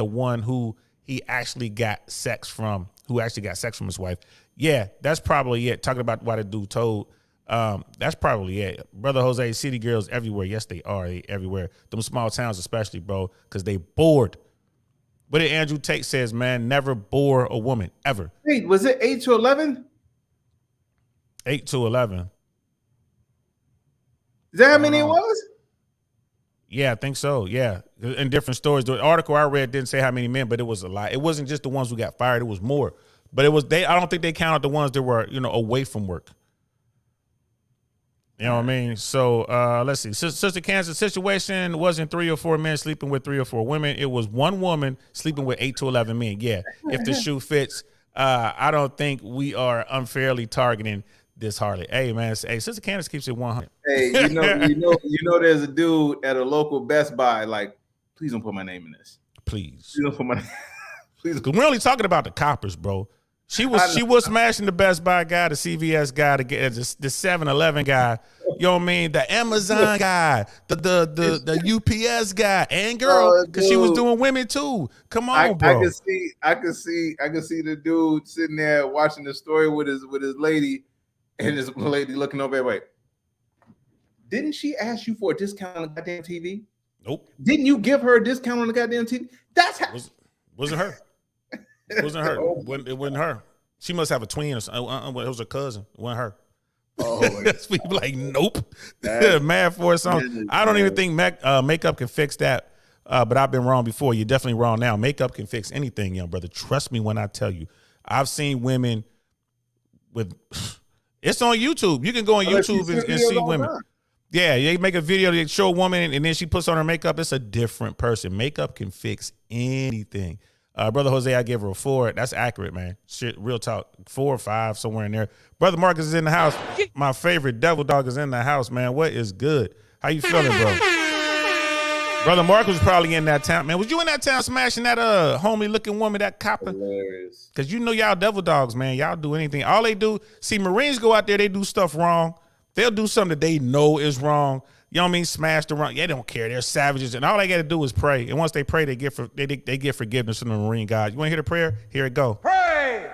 one who he actually got sex from, his wife. Yeah, that's probably it. Talking about why the dude told. That's probably it. Brother Jose, city girls everywhere. Yes, they are. They everywhere. Them small towns especially, bro, because they bored. What did Andrew Tate says, man, never bore a woman, ever. Wait, was it 8 to 11? 8 to 11. Is that how many it was? Yeah, I think so. Yeah. In different stories. The article I read didn't say how many men, but it was a lot. It wasn't just the ones who got fired. It was more. But it was I don't think they counted the ones that were, away from work. You know what I mean? So let's see. Sister Kansas situation wasn't 3 or 4 men sleeping with 3 or 4 women. It was one woman sleeping with 8 to 11 men. Yeah. If the shoe fits, I don't think we are unfairly targeting this Harley. Hey man, Sister Candace keeps it 100. Hey, there's a dude at a local Best Buy. Like, please don't put my name in this. Please. Please don't put my name. Please. Because we're only talking about the coppers, bro. She was smashing the Best Buy guy, the CVS guy, the 7-Eleven guy. You know what I mean? The Amazon guy, the UPS guy, and girl, because she was doing women too. Come on, bro. I can see the dude sitting there watching the story with his lady, and his lady looking over. Wait, didn't she ask you for a discount on the goddamn TV? Nope. Didn't you give her a discount on the goddamn TV? That's how. Wasn't her. It wasn't her. It wasn't her. She must have a twin or something. It was her cousin. It wasn't her. Oh, we be like, nope. Mad for something. I don't even think makeup can fix that. But I've been wrong before. You're definitely wrong now. Makeup can fix anything, young brother. Trust me when I tell you. I've seen women with. It's on YouTube. You can go on YouTube and see women. Yeah, they make a video, they show a woman, and then she puts on her makeup. It's a different person. Makeup can fix anything. Brother Jose, I give her a 4. That's accurate, man. Shit, real talk. 4 or 5, somewhere in there. Brother Marcus is in the house. My favorite devil dog is in the house, man. What is good? How you feeling, bro? Brother Marcus was probably in that town, man. Was you in that town smashing that homely looking woman, that copper? Hilarious. Because y'all devil dogs, man. Y'all do anything. All they do, see, Marines go out there, they do stuff wrong. They'll do something that they know is wrong. You know what I mean? Smash the run. Yeah, they don't care. They're savages, and all they got to do is pray. And once they pray, they get forgiveness from the Marine God. You want to hear the prayer? Here it go. Pray!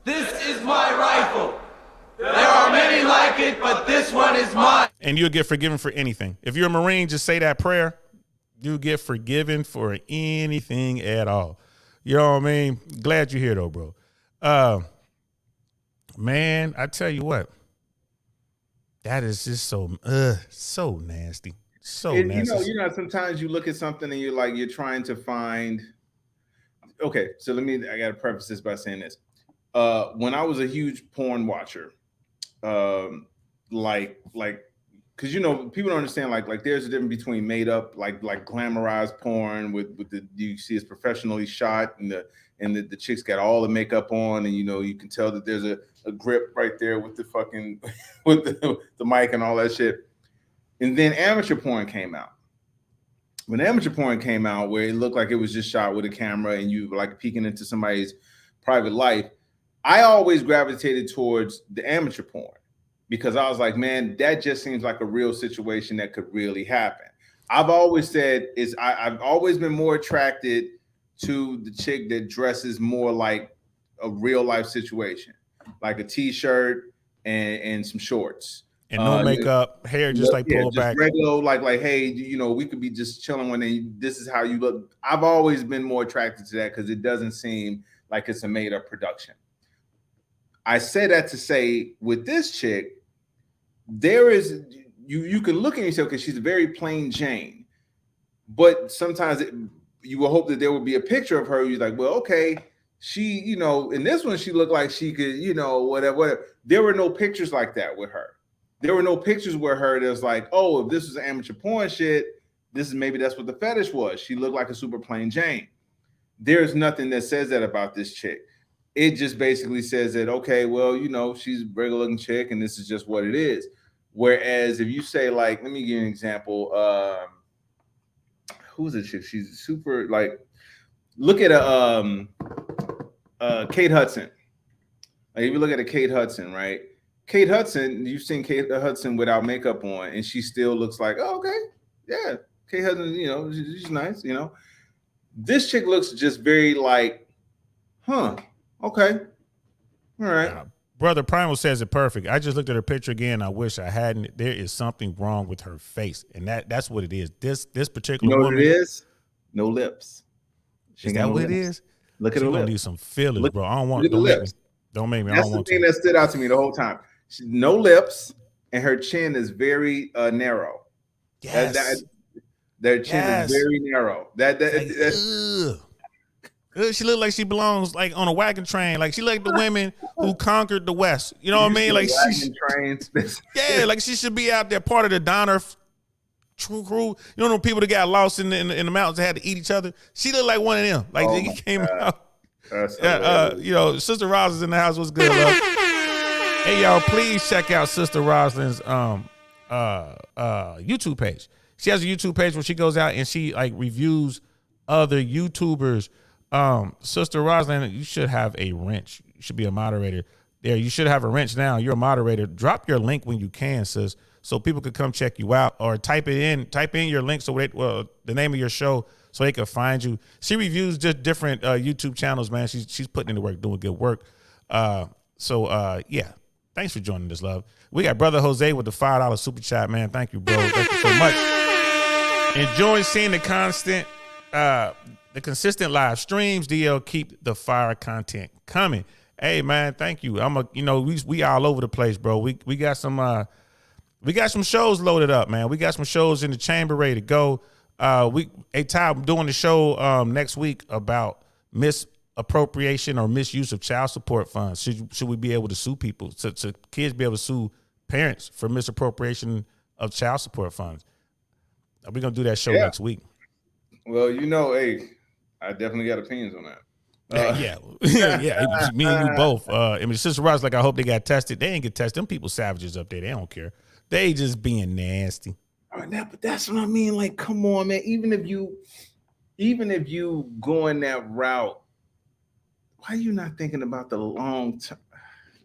This is my rifle. There are many like it, but this one is mine. And you'll get forgiven for anything. If you're a Marine, just say that prayer. You'll get forgiven for anything at all. You know what I mean? Glad you're here, though, bro. Man, I tell you what. That is just so nasty. So nasty. Sometimes you look at something and you're trying to find. Okay, so I got to preface this by saying this. When I was a huge porn watcher, because people don't understand, like there's a difference between made up, like glamorized porn with the you see it's professionally shot and the chicks got all the makeup on, and you can tell that there's a grip right there with the fucking with the mic and all that shit. And then amateur porn came out. when amateur porn came out, where it looked like it was just shot with a camera and you were like peeking into somebody's private life, I always gravitated towards the amateur porn because I was like, man, that just seems like a real situation that could really happen. I've always said I've always been more attracted to the chick that dresses more like a real life situation, like a t-shirt and some shorts. And no makeup, hair just like pulled back. Regular, like, hey, you know, we could be just chilling this is how you look. I've always been more attracted to that because it doesn't seem like it's a made-up production. I say that to say with this chick, there is you can look at yourself because she's a very plain Jane, but sometimes you will hope that there will be a picture of her. You're like, well, okay, she, you know, in this one she looked like she could, you know, whatever. There were no pictures like that with her. There were no pictures where her that's like, oh, if this was amateur porn shit, maybe that's what the fetish was. She looked like a super plain Jane. There's nothing that says that about this chick. It just basically says that, okay, well, you know, she's a regular looking chick and this is just what it is. Whereas if you say, like, let me give you an example. Who's the chick? She's super, like, look at Kate Hudson. Like, if you look at a Kate Hudson, right? Kate Hudson, you've seen Kate Hudson without makeup on, and she still looks like, oh, okay, yeah, Kate Hudson, you know, she's nice, you know. This chick looks just very like, huh, okay, all right. Brother Primal says it perfect. I just looked at her picture again. I wish I hadn't. There is something wrong with her face, and that's what it is. This particular woman, what it is? No lips. Is that what it is? Look at her lips. Need some fillers, bro. I don't want. Don't make me. That's the thing that stood out to me the whole time. No lips, and her chin is very narrow. Yes. Their chin is very narrow. She looked like she belongs like on a wagon train. Like she like the women who conquered the West. You know what I mean? Like yeah, like she should be out there part of the Donner True Crew. You know people that got lost in the mountains that had to eat each other. She looked like one of them. Like they came out. You know, Sister Rosalind's in the house. What's good, love? Hey y'all, please check out Sister Rosalind's YouTube page. She has a YouTube page where she goes out and she like reviews other YouTubers. Sister Rosalind, you should have a wrench. You should be a moderator. There, you should have a wrench now. You're a moderator. Drop your link when you can, sis, so people could come check you out, or type in your link so the name of your show so they can find you. She reviews just different YouTube channels, man. She's putting in the work, doing good work. Yeah. Thanks for joining us, love. We got Brother Jose with the $5 super chat, man. Thank you, bro. Thank you so much. Enjoying seeing the consistent live streams. DL, keep the fire content coming. Hey, man, thank you. We all over the place, bro. We got some shows loaded up, man. We got some shows in the chamber ready to go. Ty, I'm doing the show next week about misappropriation or misuse of child support funds. Should we be able to sue people? Should kids be able to sue parents for misappropriation of child support funds? We're going to do that show next week. Well, hey, I definitely got opinions on that. Yeah. It was me and you both. Sister Ross, like, I hope they got tested. They ain't get tested. Them people savages up there. They don't care. They just being nasty. All right, now, but that's what I mean. Like, come on, man. Even if you going that route, why are you not thinking about the long term?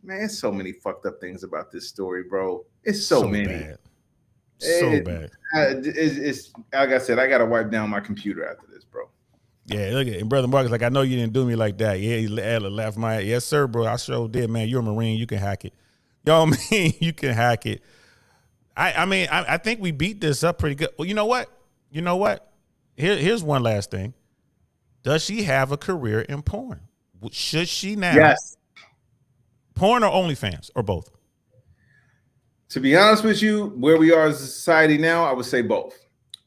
Man, there's so many fucked up things about this story, bro. It's so many. Bad. Bad. It's like I said, I got to wipe down my computer after this, bro. Yeah, look at it. And Brother Marcus, like, I know you didn't do me like that. Yeah, he laughed my head. Yes, sir, bro. I sure did, man. You're a Marine. You can hack it. You know what I mean? You can hack it. I think we beat this up pretty good. Well, you know what? Here's one last thing. Does she have a career in porn? Should she now? Yes. Porn or OnlyFans or both? To be honest with you, where we are as a society now, I would say both.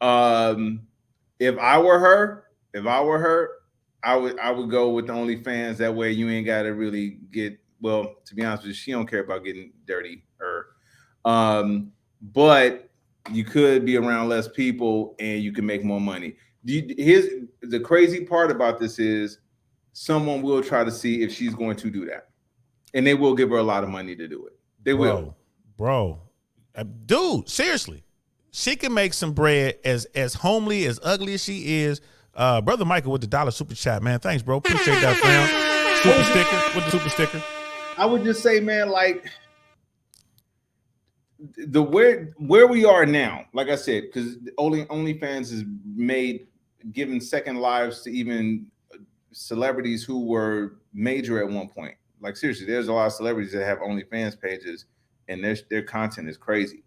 If I were her, I would go with the OnlyFans. That way you ain't got to really get, well, to be honest with you, she don't care about getting dirty. But you could be around less people and you can make more money. Here's the crazy part about this is someone will try to see if she's going to do that. And they will give her a lot of money to do it. They will. Bro. Dude, seriously. She can make some bread as homely, as ugly as she is. Brother Michael with the $1 super chat, man. Thanks, bro. Appreciate that, fam. Super sticker with the super sticker. I would just say, man, like the where we are now, like I said, because OnlyFans is given second lives to even celebrities who were major at one point. Like seriously, there's a lot of celebrities that have OnlyFans pages, and their content is crazy.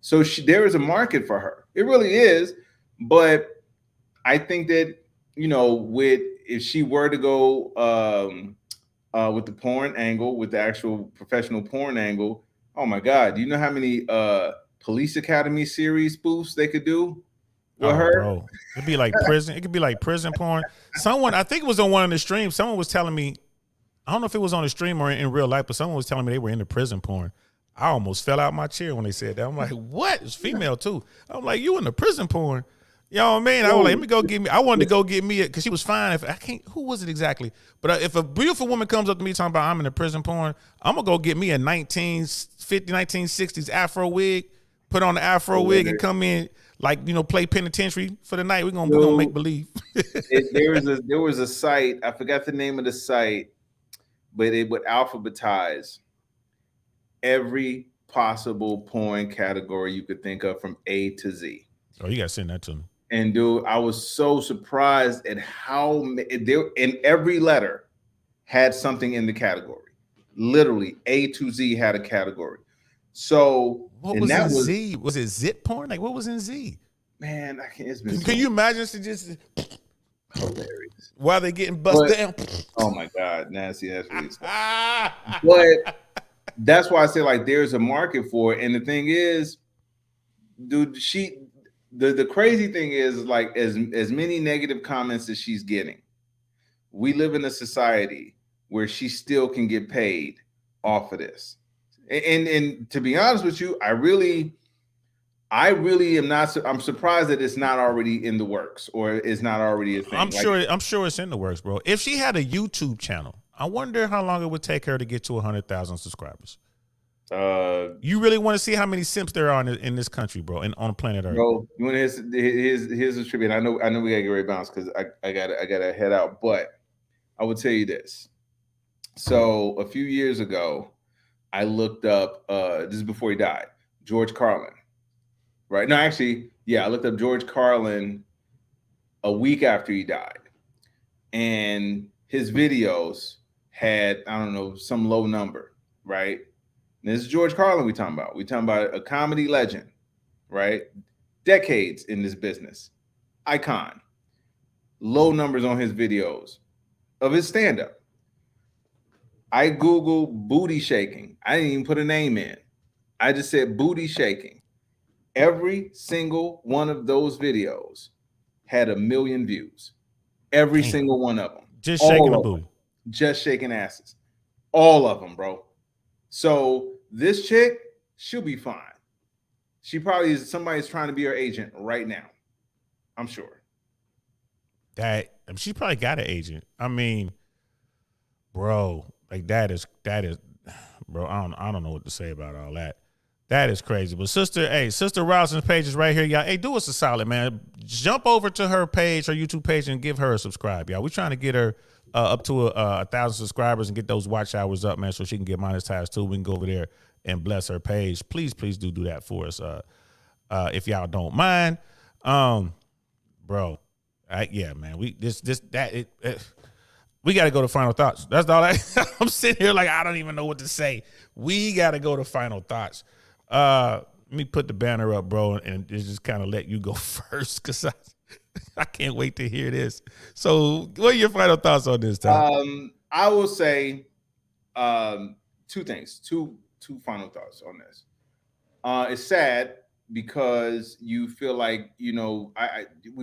So there is a market for her. It really is. But I think that, if she were to go with the porn angle, with the actual professional porn angle, oh my God, do you know how many Police Academy series spoofs they could do with her? Bro. It'd be like prison. It could be like prison porn. I think it was on one of the streams. Someone was telling me, I don't know if it was on the stream or in real life, but someone was telling me they were into prison porn. I almost fell out my chair when they said that. I'm like, what? It's female too. I'm like, you in the prison porn? You know what I mean? I was like, I wanted to go get me because she was fine. Who was it exactly? But if a beautiful woman comes up to me talking about I'm in the prison porn, I'm going to go get me a 1950s, 1960s Afro wig, put on the Afro wig and come in play penitentiary for the night. We're gonna make believe. There was a site, I forgot the name of the site, but it would alphabetize every possible porn category you could think of from A to Z. Oh, you gotta send that to me. And dude, I was so surprised at how every letter had something in the category. Literally, A to Z had a category. So what was in Z? Was it zit porn? Like what was in Z? Man, I can't. It's been Can you imagine? Just hilarious. While they getting busted down. Oh my God, nasty. That's really But that's why I say like there's a market for it. And the thing is, dude, the crazy thing is like as many negative comments as she's getting, we live in a society where she still can get paid off of this. And to be honest with you, I really am not. I'm surprised that it's not already in the works or it's not already a thing. I'm sure it's in the works, bro. If she had a YouTube channel, I wonder how long it would take her to get to 100,000 subscribers. You really want to see how many simps there are in this country, bro, and on planet Earth. Bro, you want here's a tribute. I know we gotta get ready to bounce because I gotta head out. But I will tell you this. So a few years ago, I looked up. This is before he died, George Carlin. Right? No, actually, yeah, I looked up George Carlin a week after he died, and his videos had, I don't know, some low number, right? And this is George Carlin we're talking about. We're talking about a comedy legend, right? Decades in this business. Icon. Low numbers on his videos of his stand-up. I Googled booty shaking. I didn't even put a name in. I just said booty shaking. Every single one of those videos had 1 million views. Every single one of them. Just shaking the booty. Just shaking asses. All of them, bro. So this chick, she'll be fine. She probably is somebody's trying to be her agent right now. I'm sure. She probably got an agent. I mean, bro, like that is, bro. I don't know what to say about all that. That is crazy. But Sister Rousing's page is right here, y'all. Hey, do us a solid, man. Jump over to her page, her YouTube page, and give her a subscribe, y'all. We're trying to get her up to 1,000 subscribers and get those watch hours up, man, so she can get monetized too. We can go over there and bless her page. Please do that for us, if y'all don't mind, bro. Yeah, man. We got to go to final thoughts. That's all. I'm sitting here like I don't even know what to say. We got to go to final thoughts. Let me put the banner up, bro, and just kind of let you go first because I can't wait to hear this. So, what are your final thoughts on this, Tom? I will say two things. Two final thoughts on this. It's sad because you feel like, we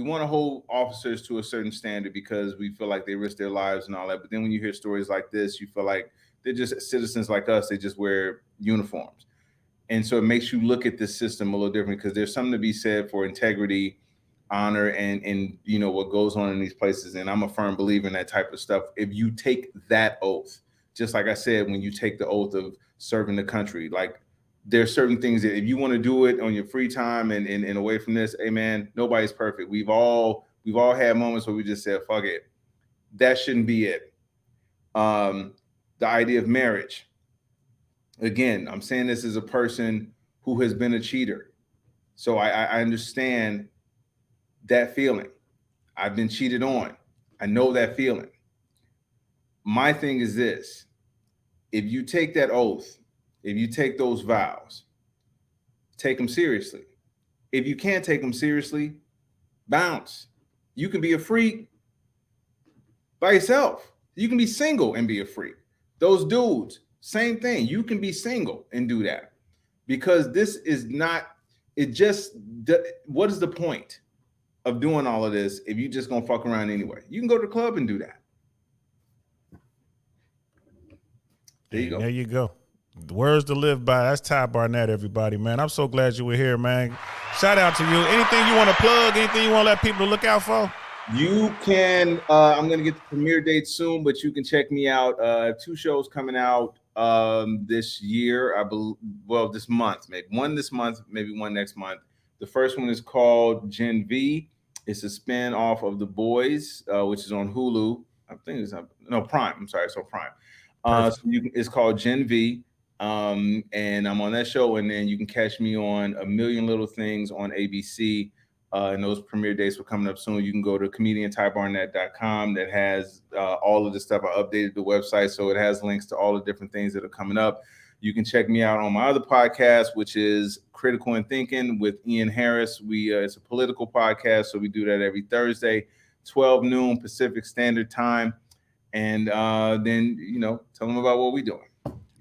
want to hold officers to a certain standard because we feel like they risk their lives and all that. But then when you hear stories like this, you feel like they're just citizens like us. They just wear uniforms. And so it makes you look at this system a little different because there's something to be said for integrity, honor, and what goes on in these places. And I'm a firm believer in that type of stuff. If you take that oath, just like I said, when you take the oath of serving the country, like there's certain things that if you want to do it on your free time and away from this, hey man, nobody's perfect. We've all had moments where we just said, fuck it. That shouldn't be it. The idea of marriage. Again, I'm saying this as a person who has been a cheater. So I understand that feeling. I've been cheated on. I know that feeling. My thing is this. If you take that oath, if you take those vows, take them seriously. If you can't take them seriously, bounce. You can be a freak by yourself. You can be single and be a freak. Those dudes, same thing. You can be single and do that, because this is not, what is the point of doing all of this if you just gonna fuck around anyway? You can go to the club and do that. There you go. There you go. The words to live by. That's Ty Barnett, everybody, man. I'm so glad you were here, man. Shout out to you. Anything you want to plug? Anything you want to let people look out for? You can. I'm going to get the premiere date soon, but you can check me out. 2 shows coming out this year. I believe. Well, this month, maybe one this month, maybe one next month. The first one is called Gen V. It's a spin off of The Boys, which is on Hulu. I think it's Prime. I'm sorry, so Prime. It's called Gen V. And I'm on that show, and then you can catch me on A Million Little Things on ABC, and those premiere dates are coming up soon. You can go to comediantybarnett.com. That has all of the stuff. I updated the website, so it has links to all the different things that are coming up. You can check me out on my other podcast, which is Critical and Thinking with Ian Harris. It's a political podcast, so we do that every Thursday, 12 noon Pacific Standard Time, and then tell them about what we're doing.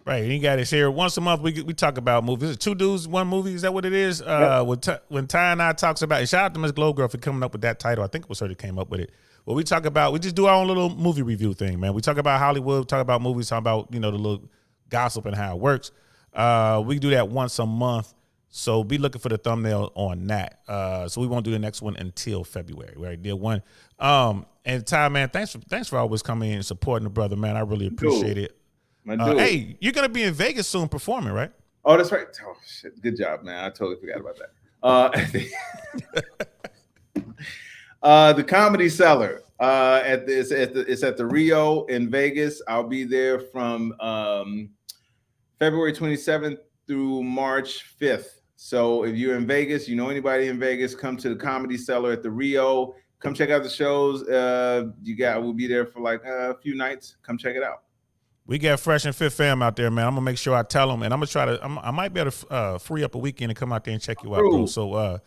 Right, you got us here once a month. We talk about movies. Is it 2 dudes, 1 movie? Is that what it is? When Ty and I talks about it, shout out to Miss Glow Girl for coming up with that title. I think it was her that came up with it. Well, we just do our own little movie review thing, man. We talk about Hollywood, talk about movies, talk about the little gossip and how it works. We do that once a month, so be looking for the thumbnail on that. So we won't do the next one until February. We already did one. And Ty, man, thanks for always coming in and supporting the brother, man. I really appreciate it. Hey, you're going to be in Vegas soon performing, right? Oh, that's right. Oh, shit. Good job, man. I totally forgot about that. The Comedy Cellar. It's at the Rio in Vegas. I'll be there from February 27th through March 5th. So if you're in Vegas, anybody in Vegas, come to the Comedy Cellar at the Rio. Come check out the shows. We'll be there for like a few nights. Come check it out. We got Fresh and Fit fam out there, man. I'm gonna make sure I tell them, and I'm gonna try to. I might be able to free up a weekend and come out there and check you out, bro. So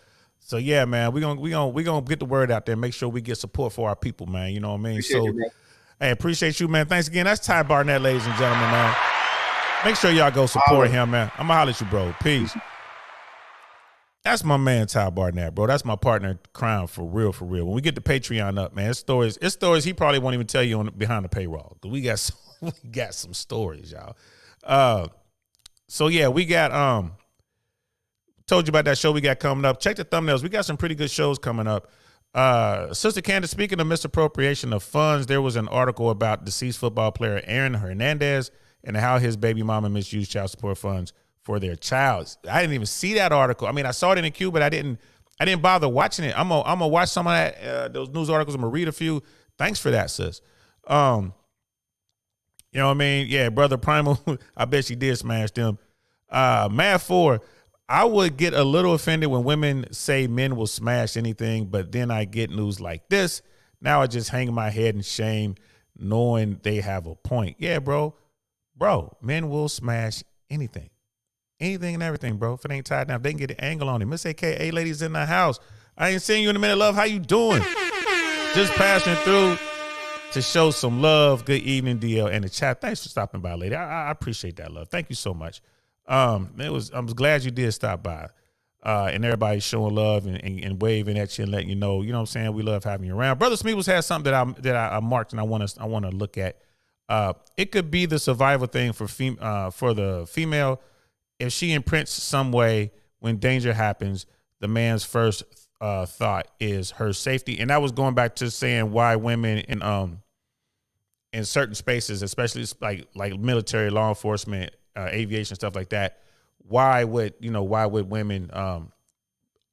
yeah, man. We gonna get the word out there. Make sure we get support for our people, man. You know what I mean? Hey, appreciate you, man. Thanks again. That's Ty Barnett, ladies and gentlemen, man. Make sure y'all go support him, man. I'm gonna holler at you, bro. Peace. That's my man, Ty Barnett, bro. That's my partner, Crown, for real, for real. When we get the Patreon up, man, it's stories he probably won't even tell you behind the paywall. We got some stories, y'all. So yeah, we got told you about that show we got coming up. Check the thumbnails. We got some pretty good shows coming up. Sister Candace, speaking of misappropriation of funds, there was an article about deceased football player Aaron Hernandez and how his baby mama misused child support funds for their child. I didn't even see that article. I mean, I saw it in the queue, but I didn't bother watching it. I'm gonna watch some of that those news articles. I'm gonna read a few. Thanks for that, sis. You know what I mean? Yeah, Brother Primal, I bet she did smash them. Mad 4, I would get a little offended when women say men will smash anything, but then I get news like this. Now I just hang my head in shame knowing they have a point. Yeah, bro, men will smash anything. Anything and everything, bro. If it ain't tied down, if they can get an angle on it. Miss AKA ladies in the house. I ain't seeing you in a minute, love. How you doing? Just passing through to show some love. Good evening, DL, and the chat. Thanks for stopping by, lady. I appreciate that, love. Thank you so much. I was glad you did stop by. And everybody's showing love and waving at you and letting you know what I'm saying? We love having you around. Brother Smeagol's has something that I marked and I want to look at. It could be the survival thing for the female. If she imprints some way when danger happens, the man's first thought is her safety. And that was going back to saying why women in certain spaces, especially like military, law enforcement, aviation, stuff like that, why would women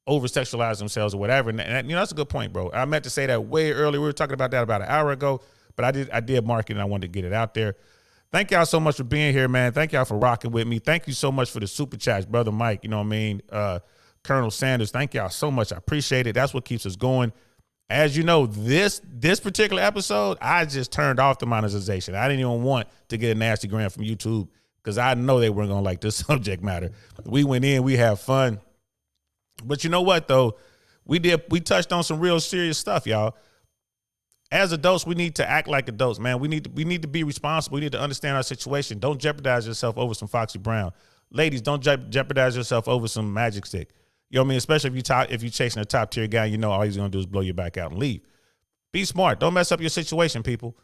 over sexualize themselves or whatever? And that's a good point, bro. I meant to say that way earlier. We were talking about that about an hour ago, but I did mark it and I wanted to get it out there. Thank y'all so much for being here, man. Thank y'all for rocking with me. Thank you so much for the super chats, Brother Mike. You know what I mean? Colonel Sanders, thank y'all so much. I appreciate it. That's what keeps us going. As you know, this particular episode, I just turned off the monetization. I didn't even want to get a nasty gram from YouTube because I know they weren't going to like this subject matter. We went in, we had fun. But you know what, though? We touched on some real serious stuff, y'all. As adults, we need to act like adults, man. We need to be responsible. We need to understand our situation. Don't jeopardize yourself over some Foxy Brown. Ladies, don't jeopardize yourself over some Magic Stick. You know what I mean? Especially if you're chasing a top tier guy, you know all he's gonna do is blow your back out and leave. Be smart. Don't mess up your situation, people.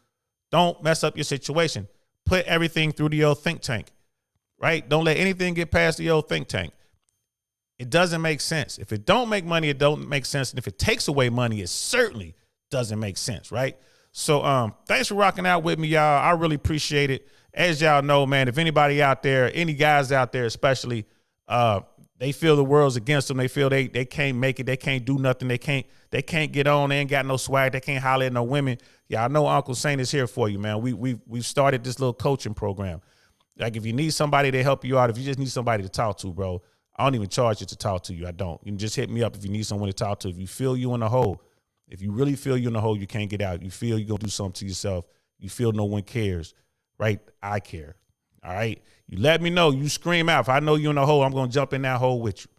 Don't mess up your situation. Put everything through the old think tank, right? Don't let anything get past the old think tank. It doesn't make sense. If it don't make money, it don't make sense. And if it takes away money, it certainly doesn't make sense, right? So thanks for rocking out with me, y'all. I really appreciate it. As y'all know, man, if anybody out there, any guys out there especially, they feel the world's against them. They feel they can't make it. They can't do nothing. They can't get on. They ain't got no swag. They can't holler at no women. Yeah, I know Uncle Saint is here for you, man. We've started this little coaching program. Like if you need somebody to help you out, if you just need somebody to talk to, bro, I don't even charge you to talk to you. I don't. You can just hit me up if you need someone to talk to. If you feel you in the hole, if you really feel you in the hole, you can't get out. You feel you're going to do something to yourself. You feel no one cares, right? I care. All right. You let me know. You scream out. If I know you're in the hole, I'm going to jump in that hole with you.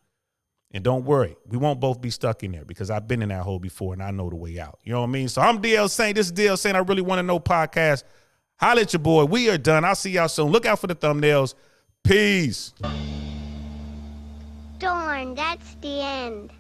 And don't worry. We won't both be stuck in there because I've been in that hole before and I know the way out. You know what I mean? So I'm DL Saint. This is DL Saint. I Really Want to Know podcast. Holla at your boy. We are done. I'll see y'all soon. Look out for the thumbnails. Peace. Darn, that's the end.